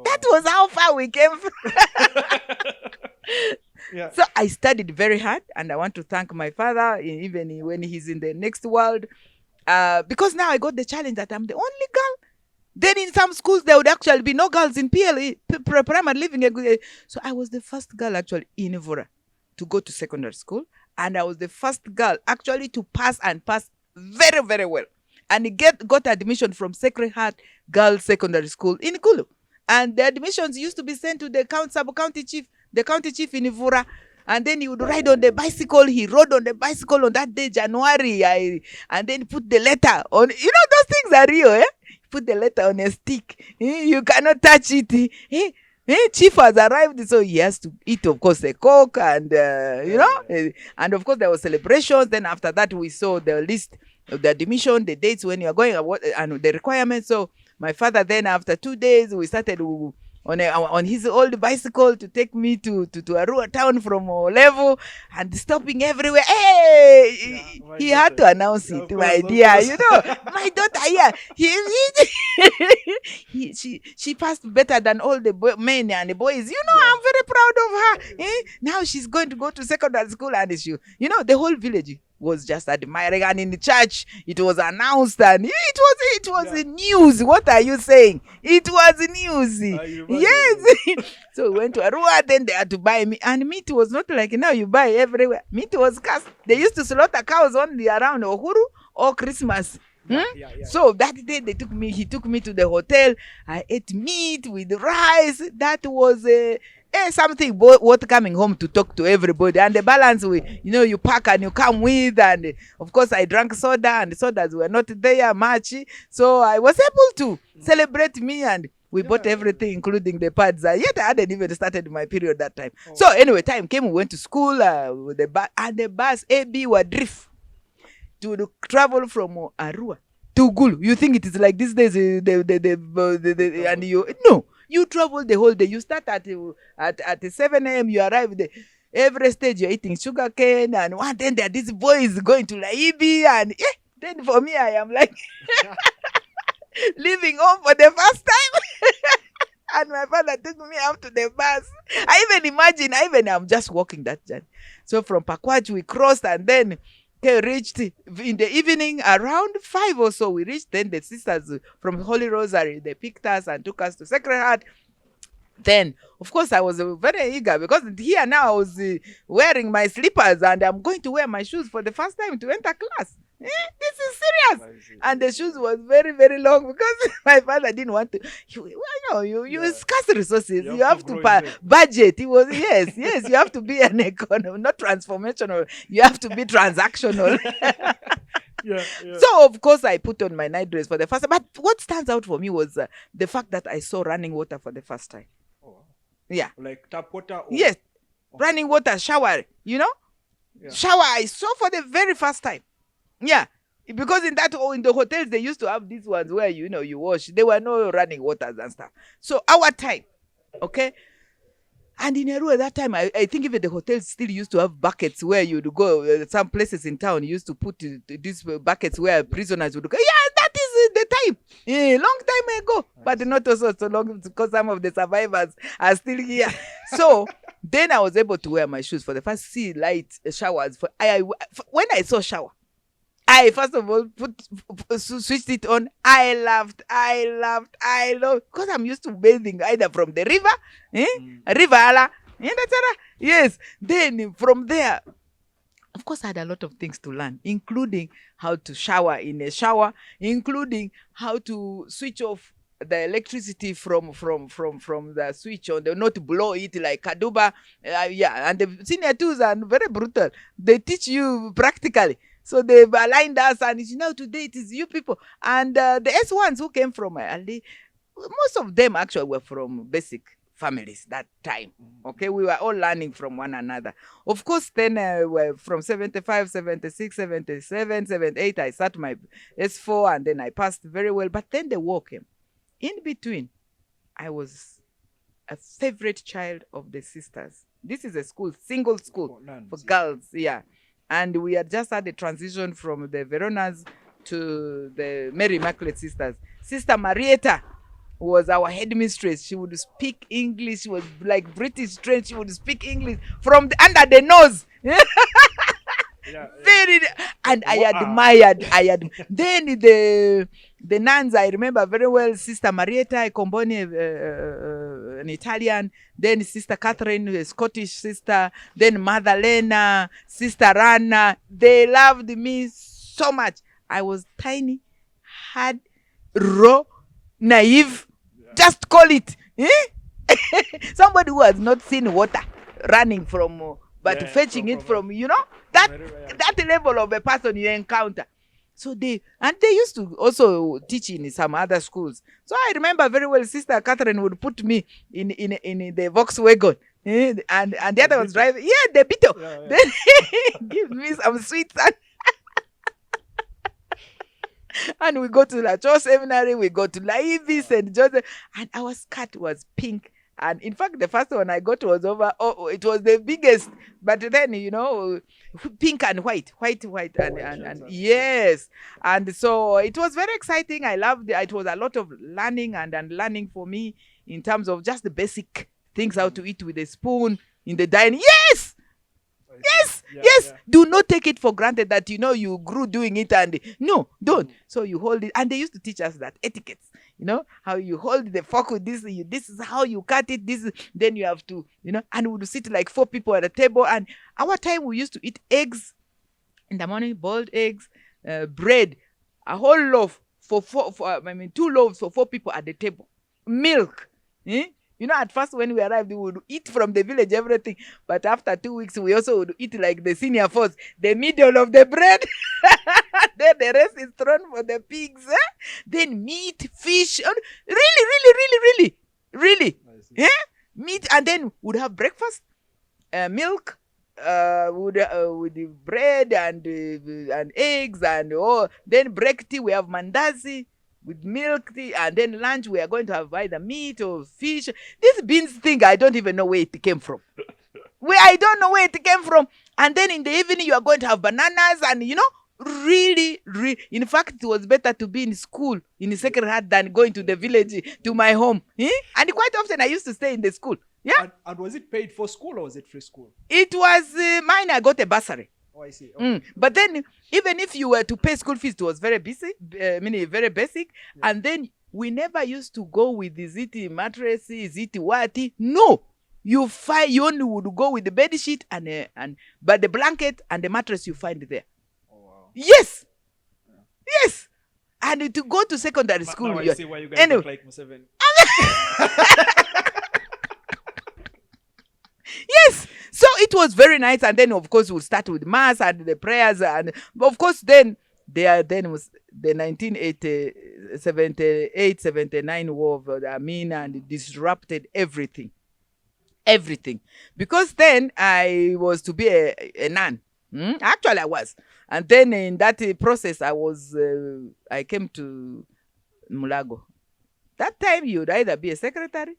That was how far we came from. So I studied very hard, and I want to thank my father, even when he's in the next world, because now I got the challenge that I'm the only girl. Then in some schools, there would actually be no girls in PLE, primary living. So I was the first girl actually in Ivora to go to secondary school, and I was the first girl actually to pass very, very well, and got admission from Sacred Heart Girls Secondary School in Kulu. And the admissions used to be sent to the sub-county chief, the county chief in Ivura. And then he would ride on the bicycle. He rode on the bicycle on that day, January. And then put the letter on. You know, those things are real, eh? Put the letter on a stick. You cannot touch it. Chief has arrived, so he has to eat, of course, the coke. And, you know. And, of course, there were celebrations. Then after that, we saw the list of the admission, the dates when you are going, and the requirements. So my father then, after 2 days, we started on his old bicycle to take me to Arua town from level and stopping everywhere. Hey, he had to announce it, my dear. You know, my daughter here, she passed better than all the men and the boys. You know, I'm very proud of her. Now she's going to go to secondary school, and you know, the whole village was just admiring, and in the church it was announced, and it was news. What are you saying? It was news. Yes. So we went to Arua, then they had to buy meat, and meat was not like now you buy everywhere. Meat was cast. They used to slaughter cows only around Uhuru or Christmas. So that day he took me to the hotel. I ate meat with rice. That was something worth coming home to talk to everybody. And the balance, you pack and you come with. And of course, I drank soda, and the sodas were not there much. So I was able to celebrate me, and we bought everything, including the pads. Yet I hadn't even started my period that time. So anyway, time came, we went to school with the bus, and the bus AB were drift to travel from Arua to Gulu. You think it is like these days, and you travel the whole day. You start at 7 a.m. You arrive there. Every stage you're eating sugar cane, and one then there are these boys going to Laibi, and then for me I am like leaving home for the first time. And my father took me up to the bus. I even imagine, I'm just walking that journey. So from Pakwach we crossed, and then reached in the evening around 5 or so. We reached. Then the sisters from Holy Rosary, they picked us and took us to Sacred Heart. Then, of course, I was very eager, because here now I was wearing my slippers, and I'm going to wear my shoes for the first time to enter class. This is serious. And the shoes was very, very long, because my father didn't want to. You scarce resources. You have to budget. It was yes. You have to be an economy, not transformational. You have to be transactional. So of course I put on my night dress for the first time. But what stands out for me was the fact that I saw running water for the first time. Yeah. Like tap water? Or... Yes. Running water, shower, you know? Yeah. Shower, I saw for the very first time. Yeah. Because in the hotels, they used to have these ones where, you know, you wash. There were no running waters and stuff. So our time, okay? And in Eru at that time, I think even the hotels still used to have buckets where you'd go. Some places in town used to put these buckets where prisoners would go. Yeah, that is the time. Long time ago. Nice. But not also so long because some of the survivors are still here. So then I was able to wear my shoes for the first light showers. When I saw shower, I first of all switched it on. I laughed. Because I'm used to bathing either from the river, river, yes. Then from there, of course, I had a lot of things to learn, including how to shower in a shower, including how to switch off the electricity from the switch on, not blow it like Kaduba. And the senior twos are very brutal. They teach you practically. So they've aligned us, and today it is you people. And the S1s who came from Ali, most of them actually were from basic families that time. Okay, we were all learning from one another. Of course, then from 75, 76, 77, 78, I sat my S4, and then I passed very well. But then the war came. In between, I was a favorite child of the sisters. This is a school, single school for girls, yeah. And we had just had a transition from the Veronas to the Mary Immaculate Sisters. Sister Marietta was our headmistress. She would speak English. She was like British trained. She would speak English from under the nose. Very, and I admired. Then the nuns, I remember very well. Sister Marietta Comboni, an Italian. Then Sister Catherine, a Scottish sister. Then Mother Lena, Sister Rana. They loved me so much. I was tiny, hard, raw, naive. Just call it. Somebody who has not seen water running from. But fetching it from that level of a person you encounter. So they used to also teach in some other schools. So I remember very well, Sister Catherine would put me in the Volkswagen, and the other was driving. Yeah, the Beetle. Then give me some sweets. And we go to La Cho Seminary, we go to La Ivis and Joseph, and our skirt was pink. And in fact, the first one I got was it was the biggest. But then, pink and white, and yes. And so it was very exciting. I loved it. It was a lot of learning and unlearning for me in terms of just the basic things, how to eat with a spoon in the dining. Yes! Yes. Do not take it for granted that you grew doing it, and no, don't. So you hold it, and they used to teach us that etiquettes. How you hold the fork with this. This is how you cut it. Then you have to, and we would sit like 4 people at a table. And our time we used to eat eggs in the morning, boiled eggs, bread, a whole loaf for 2 loaves for 4 people at the table, milk. At first when we arrived, we would eat from the village, everything. But after 2 weeks, we also would eat like the senior force, the middle of the bread. Then the rest is thrown for the pigs. Then meat, fish. Really. Meat. And then we'd have breakfast, milk, with the bread and eggs. And then break tea, we have mandazi with milk tea, and then lunch we are going to have either meat or fish. This beans thing, I don't even know where it came from. I don't know where it came from. And then in the evening you are going to have bananas, and really, in fact, it was better to be in school in the Sacred Heart than going to the village, to my home. And quite often I used to stay in the school. Yeah. And was it paid for school or was it free school? It was mine. I got a bursary. Oh, I see. Okay. But then, even if you were to pay school fees, it was very basic. Very basic. Yeah. And then we never used to go with the ziti mattress, ziti wati. No, you only would go with the bed sheet but the blanket and the mattress you find there. Oh wow. Yes. Yeah. Yes. And to go to secondary school. Now I see why you guys look like Museveni. Yes. So it was very nice. And then, of course, we'll start with mass and the prayers. And of course, then was the 1978-79 war of the Amin, and it disrupted everything. everything. Because then I was to be a nun. Actually, I was. And then in that process, I came to Mulago. That time, you'd either be a secretary,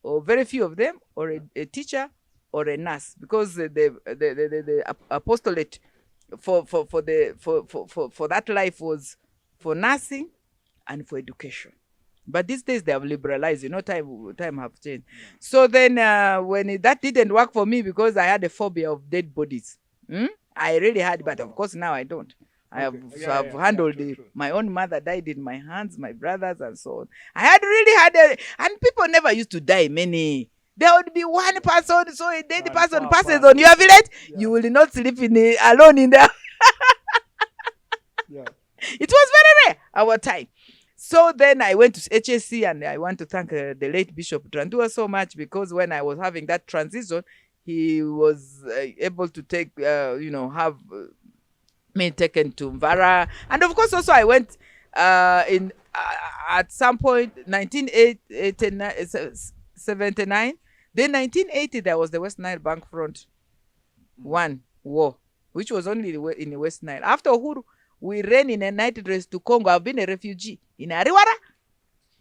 or very few of them, or a teacher, or a nurse, because the apostolate for that life was for nursing and for education. But these days they have liberalized, time have changed. So then when that didn't work for me, because I had a phobia of dead bodies. I really had, but of course now I don't. I have handled my own mother died in my hands, my brothers and so on. I had really and people never used to die many. There would be one person, so a dead person passes on your village, you will not sleep alone in there. It was very rare, our time. So then I went to HSC, and I want to thank the late Bishop Trandua so much, because when I was having that transition, he was able to take, have me taken to Mvara. And of course, also I went at some point, 1979. Then 1980, there was the West Nile Bank Front war, which was only in the West Nile. After Uhuru, we ran in a night dress to Congo. I've been a refugee in Ariwara.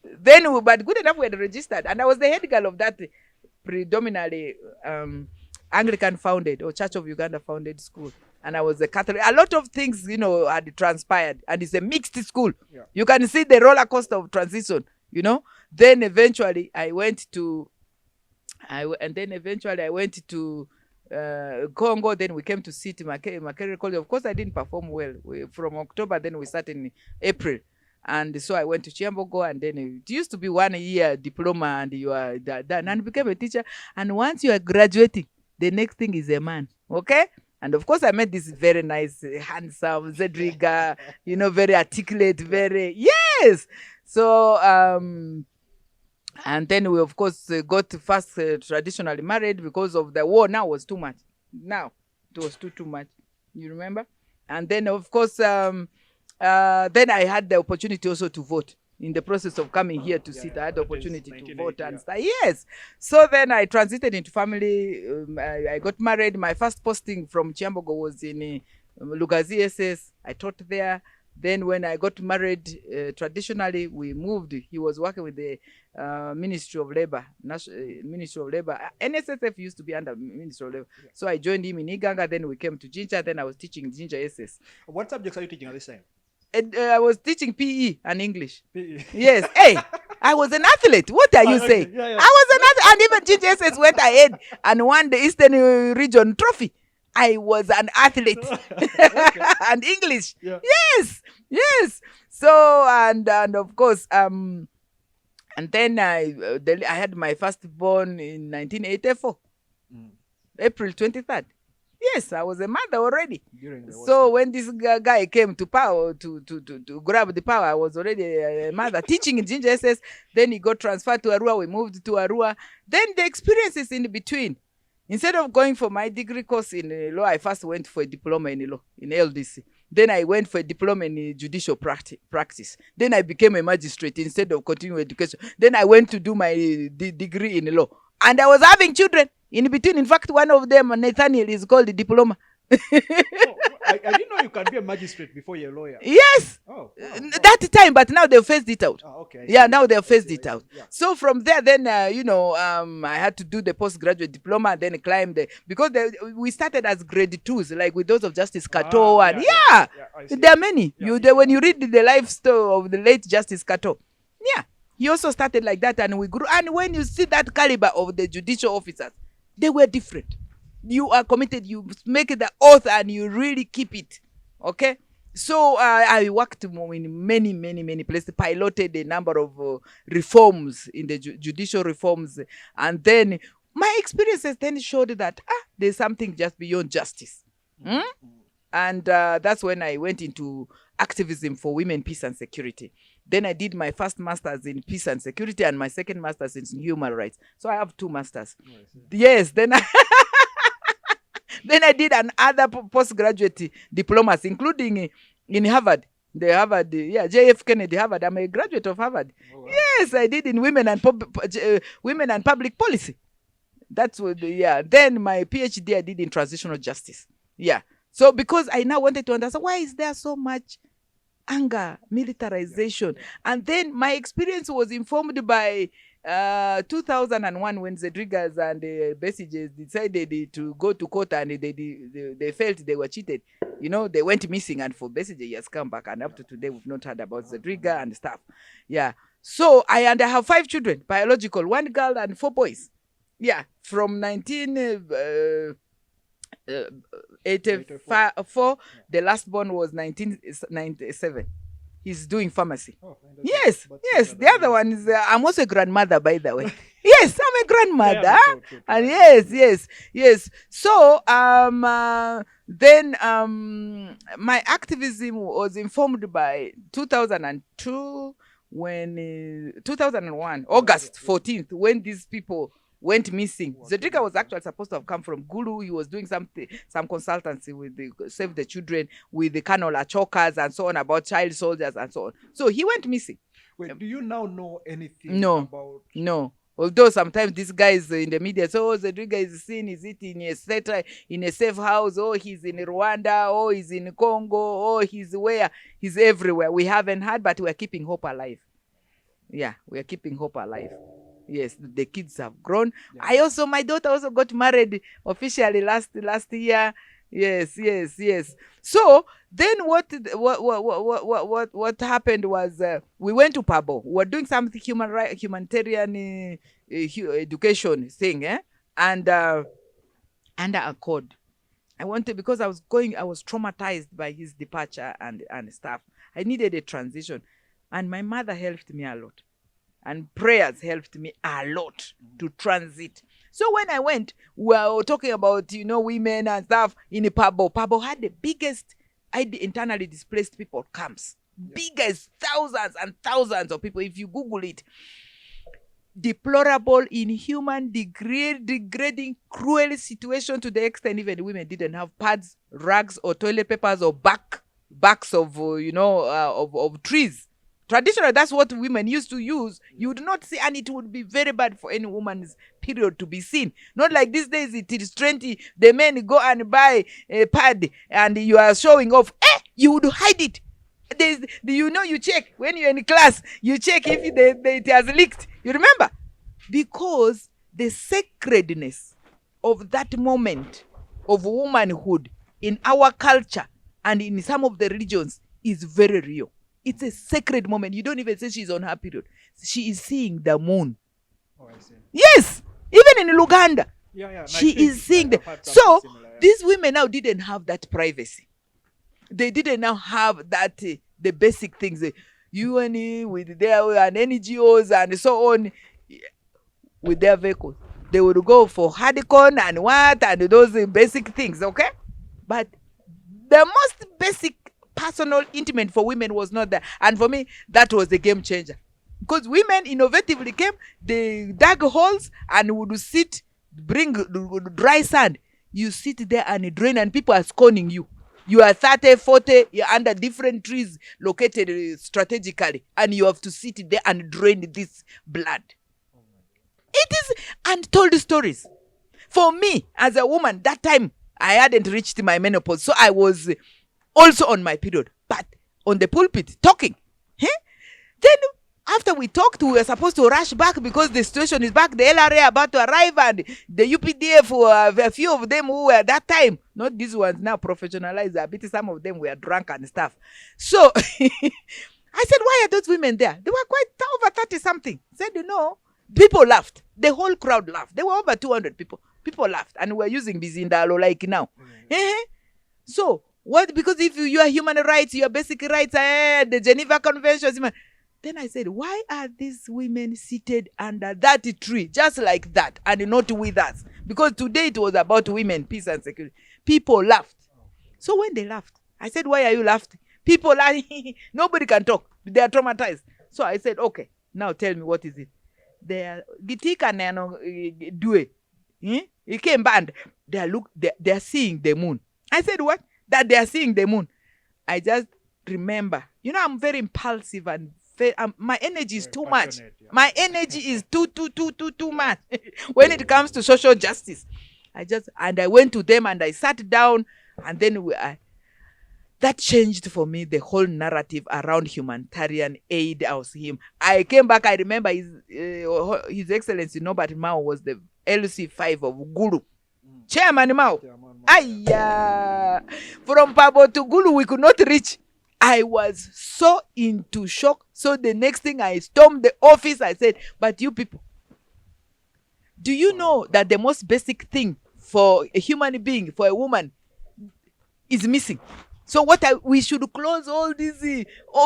Then, but good enough, we had registered. And I was the head girl of that predominantly Anglican founded, or Church of Uganda founded school. And I was a Catholic. A lot of things, had transpired. And it's a mixed school. Yeah. You can see the roller coaster of transition, Then eventually I went to Congo. Then we came to City Makerere College. Of course, I didn't perform well. From October, then we started in April. And so I went to Chiambogo, and then it used to be 1 year diploma, and you are done, and became a teacher. And once you are graduating, the next thing is a man. Okay? And of course, I met this very nice, handsome Zedriga, very articulate, yes. So, and then we, of course, got first traditionally married because of the war. Now it was too much. Now it was too much. You remember? And then, of course, then I had the opportunity also to vote. In the process of coming here to sit, I had the opportunity to vote and stuff. Yes. So then I transited into family. I got married. My first posting from Chiambogo was in Lugazi SS. I taught there. Then when I got married, traditionally, we moved. He was working with the Ministry of Labor, Ministry of Labor. NSSF used to be under Ministry of Labor. Yeah. So I joined him in Iganga. Then we came to Jinja. Then I was teaching Jinja SS. What subjects are you teaching at this time? I was teaching PE and English. PE. Yes. Hey, I was an athlete. What are you saying? Yeah. I was an athlete. And even Jinja SS went ahead and won the Eastern Region Trophy. I was an athlete. And English. Yeah. Yes. So, and of course, and then I had my firstborn in 1984, April 23rd. Yes, I was a mother already. So when this guy came to power, to grab the power, I was already a mother teaching in Jinja SS. Then he got transferred to Arua. We moved to Arua. Then the experiences in between. Instead of going for my degree course in law, I first went for a diploma in law, in LDC. Then I went for a diploma in judicial practice. Then I became a magistrate instead of continuing education. Then I went to do my degree in law. And I was having children in between. In fact, one of them, Nathaniel, is called the diploma. I didn't know you can be a magistrate before you're a lawyer. Yes. Oh, wow. That time, but now they've phased it out. Oh, okay. Yeah, now they've phased it out. Yeah. So from there, then, I had to do the postgraduate diploma and then climb because we started as grade 2s, like with those of Justice Kato. There are many. Yeah, when you read the life story of the late Justice Kato, he also started like that, and we grew. And when you see that caliber of the judicial officers, they were different. You are committed, you make the oath, and you really keep it. Okay? So I worked in many places, piloted a number of reforms in the judicial reforms. And then my experiences then showed that there's something just beyond justice. And that's when I went into activism for women, peace and security. Then I did my first master's in peace and security and my second master's in human rights. So I have 2 masters. Yes, then I did another postgraduate diplomas, including in Harvard. The Harvard, JF Kennedy Harvard. I'm a graduate of Harvard. Oh, wow. Yes, I did in women and public policy. That's what, yeah. Then my PhD I did in transitional justice. Yeah. So because I now wanted to understand why is there so much anger, militarization. And then my experience was informed by 2001 when Zedrigas and Besigye decided to go to court and they felt they were cheated. You know, they went missing, and for Besigye he has come back, and up to today we've not heard about Zedriga and stuff. Yeah. So I have 5 children, biological, 1 girl and 4 boys. Yeah, from 1984. The last born was 1997. He's doing pharmacy. Oh, yes. The other one is, I'm also a grandmother, by the way. Yes, I'm a grandmother. Yeah, true. And yes. So, then my activism was informed by 2002 when 2001, August 14th, when these people went missing. Zedriga was actually supposed to have come from Gulu. He was doing some consultancy with the Save the Children, with the Colonial chokers and so on, about child soldiers and so on. So he went missing. Wait, do you now know anything about... No. Although sometimes these guys in the media say, oh, Zedriga is seen, is it in a safe house, oh, he's in Rwanda, oh, he's in Congo, oh, he's where? He's everywhere. We haven't heard, but we're keeping hope alive. Yeah, we're keeping hope alive. Yes, the kids have grown. Yeah. My daughter also got married officially last year. Yes. So then what happened was we went to Pabo. We were doing some humanitarian education thing, and under a code. Because I was traumatized by his departure and stuff. I needed a transition, and my mother helped me a lot. And prayers helped me a lot to transit. So when I went, we were talking about, women and stuff in Pabo. Pabo had the biggest internally displaced people camps. Biggest, thousands and thousands of people. If you Google it, deplorable, inhuman, degrading, cruel situation to the extent even women didn't have pads, rags, or toilet papers, or backs of, of trees. Traditionally, that's what women used to use. You would not see, and it would be very bad for any woman's period to be seen. Not like these days, it is trendy. The men go and buy a pad, and you are showing off. You would hide it. You check when you're in class. You check if it has leaked. You remember? Because the sacredness of that moment of womanhood in our culture and in some of the religions is very real. It's a sacred moment. You don't even say she's on her period. She is seeing the moon. Oh, I see. Yes! Even in Uganda. Yeah. She is seeing So, these women now didn't have that privacy. They didn't now have that, the basic things. UN with their and NGOs and so on, with their vehicles. They would go for Hadicon and those basic things, okay? But the most basic personal intimate for women was not there. And for me, that was the game changer. Because women innovatively came, they dug holes and would sit, bring dry sand. You sit there and drain, and people are scorning you. You are 30, 40, you're under different trees located strategically, and you have to sit there and drain this blood. It is untold stories. For me, as a woman, that time, I hadn't reached my menopause, so I was also on my period, but on the pulpit, talking. Then, after we talked, we were supposed to rush back because the situation is back. The LRA about to arrive, and the UPDF, a few of them who were at that time, not these ones now professionalized a bit, some of them were drunk and stuff. So, I said, why are those women there? They were quite over 30-something. Said, people laughed. The whole crowd laughed. There were over 200 people. People laughed, and we're using Bizindalo like now. So, what? Because if you are human rights, your basic rights, the Geneva Conventions. Then I said, why are these women seated under that tree, just like that, and not with us? Because today it was about women, peace and security. People laughed. So when they laughed, I said, why are you laughing? People are, nobody can talk. They are traumatized. So I said, okay, now tell me, what is it? They are, do it. It came band. They are seeing the moon. I said, what? That they are seeing the moon. I just remember, I'm very impulsive and my energy is Very too much. passionate, yeah. My energy is too much when it comes to social justice. I went to them and I sat down, and then that changed for me the whole narrative around humanitarian aid. I came back. I remember His Excellency Norbert Mao was the LC5 of Gulu. Chairman Mao. Ayya! From Pabo to Gulu, we could not reach. I was so into shock. So the next thing, I stormed the office. I said, but you people, do you know that the most basic thing for a human being, for a woman, is missing? So we should close all these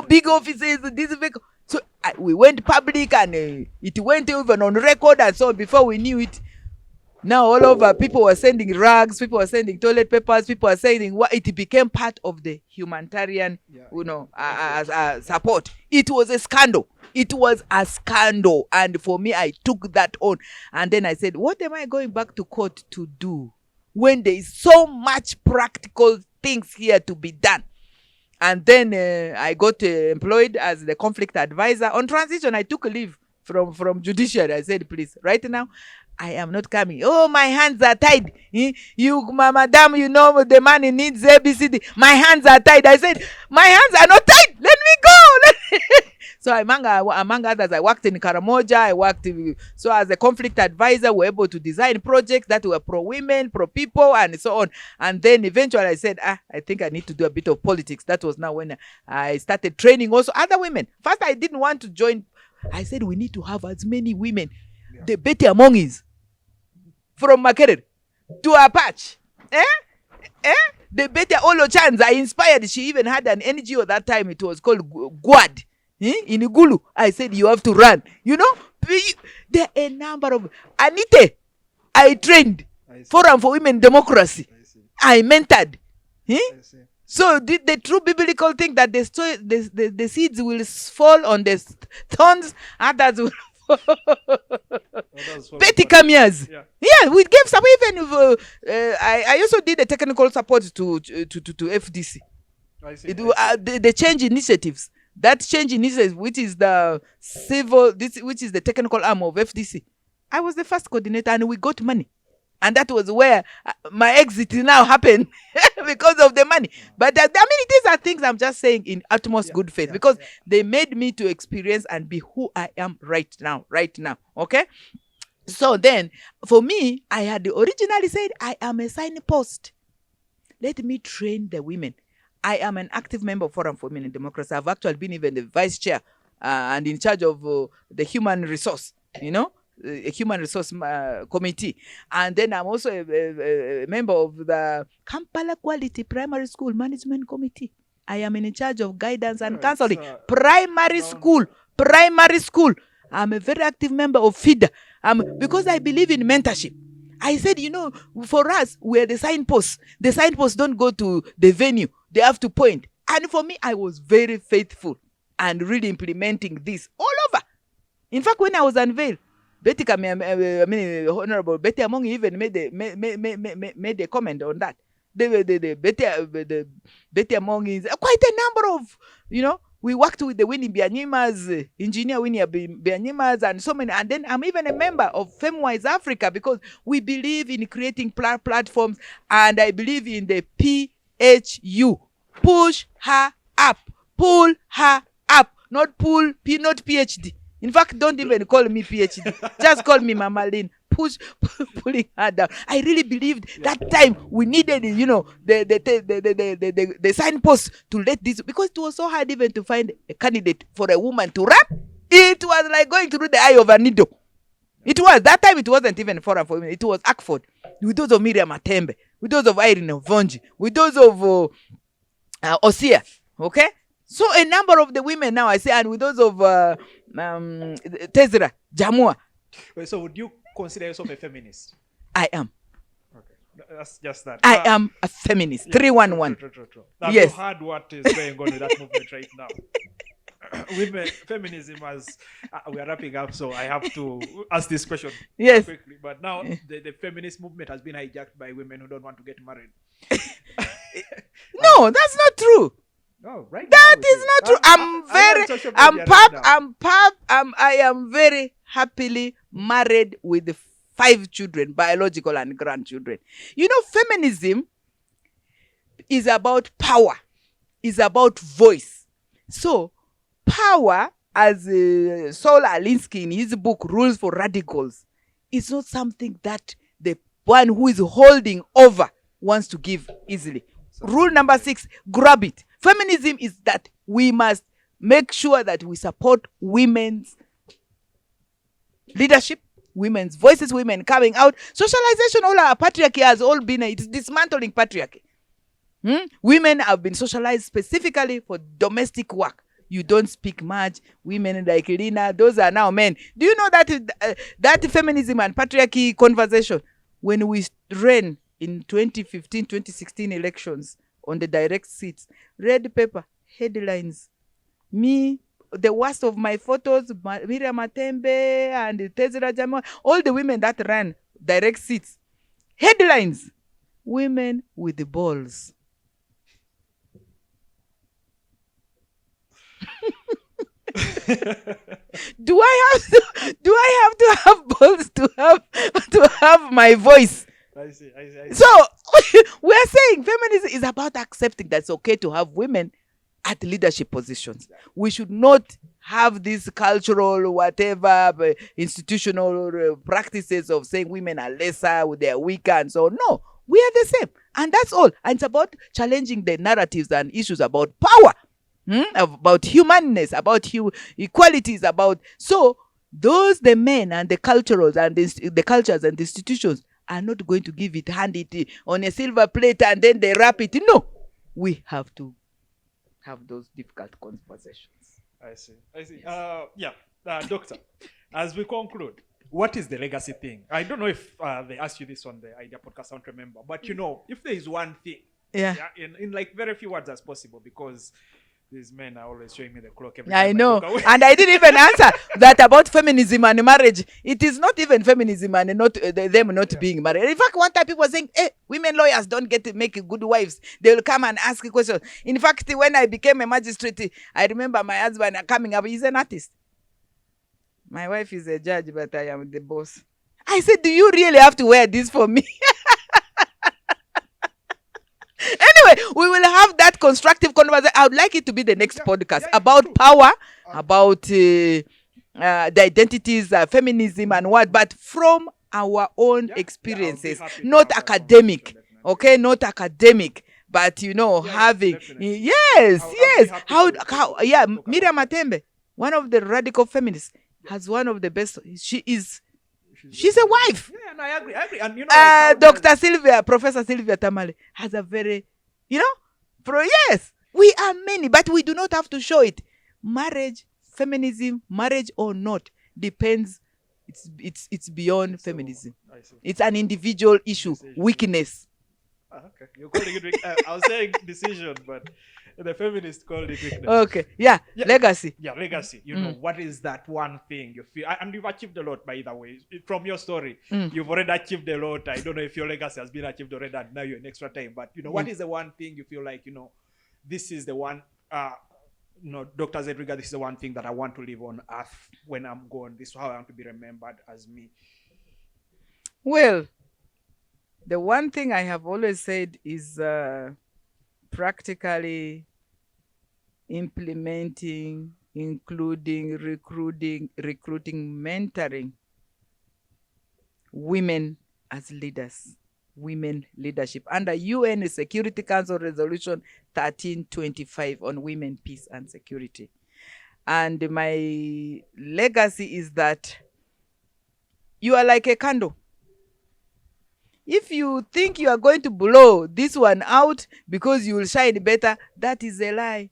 big offices, these big. So we went public, and it went even on record and so on. Before we knew it, now all over, people were sending rugs, people were sending toilet papers, people were sending what it became part of the humanitarian, support. It was a scandal. It was a scandal, and for me, I took that on, and then I said, "What am I going back to court to do when there is so much practical things here to be done?" And then I got employed as the conflict advisor. On transition, I took a leave from judiciary. I said, "Please, right now, I am not coming. Oh, my hands are tied. You, madam, you know the money needs ABCD. My hands are tied." I said, "My hands are not tied. Let me go." So among others, I worked in Karamoja. So as a conflict advisor, we were able to design projects that were pro-women, pro-people, and so on. And then eventually I said, I think I need to do a bit of politics. That was now when I started training also other women. First, I didn't want to join. I said, we need to have as many women. Yeah. The Betty among is from Makerere to Apache. The Betty Olo Chans I inspired. She even had an NGO that time. It was called Gwad. In Gulu. I said, you have to run. You know, there are a number of Anite. I trained Forum for Women Democracy. I mentored. So the true biblical thing that the seeds will fall on the thorns, others will Betty Kamias. Yeah, we gave some even. I also did a technical support to FDC. The change initiatives. That change initiative, which is the which is the technical arm of FDC. I was the first coordinator, and we got money. And that was where my exit now happened because of the money. But these are things I'm just saying in utmost good faith, because they made me to experience and be who I am right now. Okay? So then, for me, I had originally said, I am a signpost. Let me train the women. I am an active member of Forum for Women in Democracy. I've actually been even the vice chair and in charge of the human resource, a human resource committee. And then I'm also a member of the Kampala Quality Primary School Management Committee. I am in charge of guidance and counseling. Primary school. I'm a very active member of FIDA because I believe in mentorship. I said, for us, we're the signposts. The signposts don't go to the venue. They have to point. And for me, I was very faithful and really implementing this all over. In fact, when I was unveiled, Honorable Betty Among even made a comment on that. The Betty Among is quite a number of, we worked with the Winnie Bianimas, engineer Winnie Bianimas, and so many. And then I'm even a member of Femwise Africa because we believe in creating platforms, and I believe in the PHU. Push her up. Pull her up. Not PhD. In fact, don't even call me PhD. Just call me Mama Lynn. Pulling her down. I really believed that time we needed, the signpost to let this, because it was so hard even to find a candidate for a woman to run. It was like going through the eye of a needle. It was. That time it wasn't even Forum for Women. It was Akford. With those of Miriam Atembe. With those of Irene Ovonji. With those of Osia. Okay? So a number of the women now, I say, and with those of Tezra, Jamua. Wait, so would you consider yourself a feminist? I am. Okay. That's just that. I am a feminist. Yeah, 311. True. Now, yes. You heard what is going on with that movement right now. Women, feminism, as we are wrapping up, so I have to ask this question quickly. But now the feminist movement has been hijacked by women who don't want to get married. No, that's not true. Oh, right. That now, is not true. I am very happily married with 5 children, biological and grandchildren. You know, feminism is about power, is about voice. So, power, as Saul Alinsky in his book Rules for Radicals, is not something that the one who is holding over wants to give easily. Rule number 6, grab it. Feminism is that we must make sure that we support women's leadership, women's voices, women coming out. Socialization, all our patriarchy has all been, it's dismantling patriarchy. Women have been socialized specifically for domestic work. You don't speak much. Women like Lina, those are now men. Do you know that that feminism and patriarchy conversation, when we ran in 2015, 2016 elections on the direct seats, red paper, headlines, me, the worst of my photos, Miriam Matembe and Tezra Jamo, all the women that ran direct seats, headlines, women with the balls. Do I have to have balls to have my voice? I see. So we are saying feminism is about accepting that it's okay to have women at leadership positions. We should not have these cultural, whatever, institutional practices of saying women are lesser, they are weaker, and so on. No, we are the same, and that's all. And it's about challenging the narratives and issues about power. About humanness, about equalities, about so those the men and the culturals and the cultures and the institutions are not going to give it, hand it on a silver plate and then they wrap it. No, we have to have those difficult conversations. I see. Yes. Doctor, as we conclude, what is the legacy thing? I don't know if they asked you this on the Idea podcast, I don't remember, but you know, if there is one thing, in like very few words as possible, because these men are always showing me the clock every time I know. And I didn't even answer that about feminism and marriage. It is not even feminism and not them not being married. In fact, one time people were saying, hey, women lawyers don't get to make good wives. They will come and ask questions. In fact, when I became a magistrate, I remember my husband coming up. He's an artist. My wife is a judge, but I am the boss. I said, do you really have to wear this for me? Anyway, we will have that constructive conversation. I would like it to be the next podcast about power, about the identities, feminism and what, but from our own experiences, not academic, okay, not academic, but you know, having, yes. Miriam Matembe, one of the radical feminists, has one of the best, she's a wife. Yeah, no, I agree. And you know, Dr. Sylvia, Professor Sylvia Tamale has a very, yes, we are many, but we do not have to show it. Marriage, feminism, marriage or not, depends. It's beyond feminism. It's an individual issue, weakness. Okay, you're calling it weakness. I was saying decision, but the feminists call it weakness. Okay, legacy. Yeah, legacy. You know, what is that one thing you feel? And you've achieved a lot, by the way. From your story, you've already achieved a lot. I don't know if your legacy has been achieved already, and now you're in extra time. But, you know, what is the one thing you feel like, you know, this is the one, Dr. Zedriga, this is the one thing that I want to leave on earth when I'm gone. This is how I want to be remembered as me. Well, the one thing I have always said is practically implementing, including recruiting, mentoring women as leaders, women leadership under UN Security Council Resolution 1325 on women, peace and security. And my legacy is that you are like a candle. If you think you are going to blow this one out because you will shine better, that is a lie.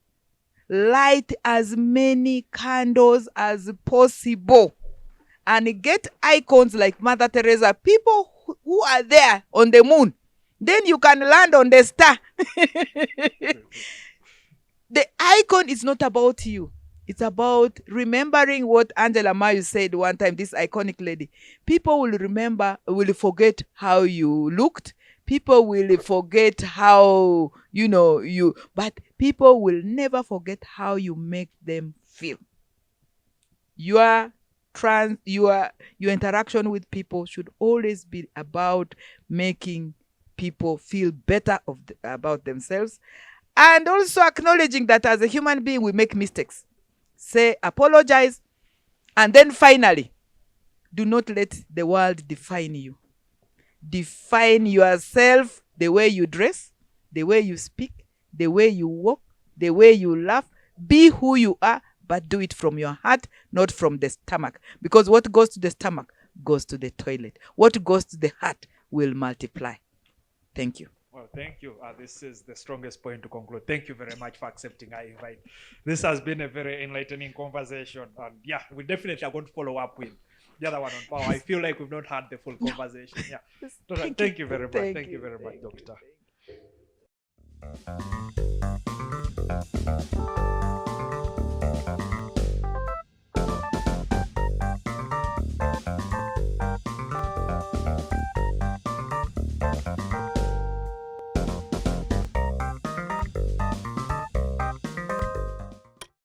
Light as many candles as possible. And get icons like Mother Teresa, people who are there on the moon. Then you can land on the star. The icon is not about you. It's about remembering what Angela Mayu said one time, this iconic lady. People will forget how you looked. People will forget how, but people will never forget how you make them feel. Your interaction with people should always be about making people feel better about themselves, and also acknowledging that as a human being we make mistakes. Say, apologize, and then finally, do not let the world define you. Define yourself, the way you dress, the way you speak, the way you walk, the way you laugh. Be who you are, but do it from your heart, not from the stomach. Because what goes to the stomach goes to the toilet. What goes to the heart will multiply. Thank you. Well, thank you. This is the strongest point to conclude. Thank you very much for accepting our invite. This has been a very enlightening conversation. And yeah, we definitely are going to follow up with the other one on power. I feel like we've not had the full conversation. Yeah. Thank you very much. Thank you very much, Doctor.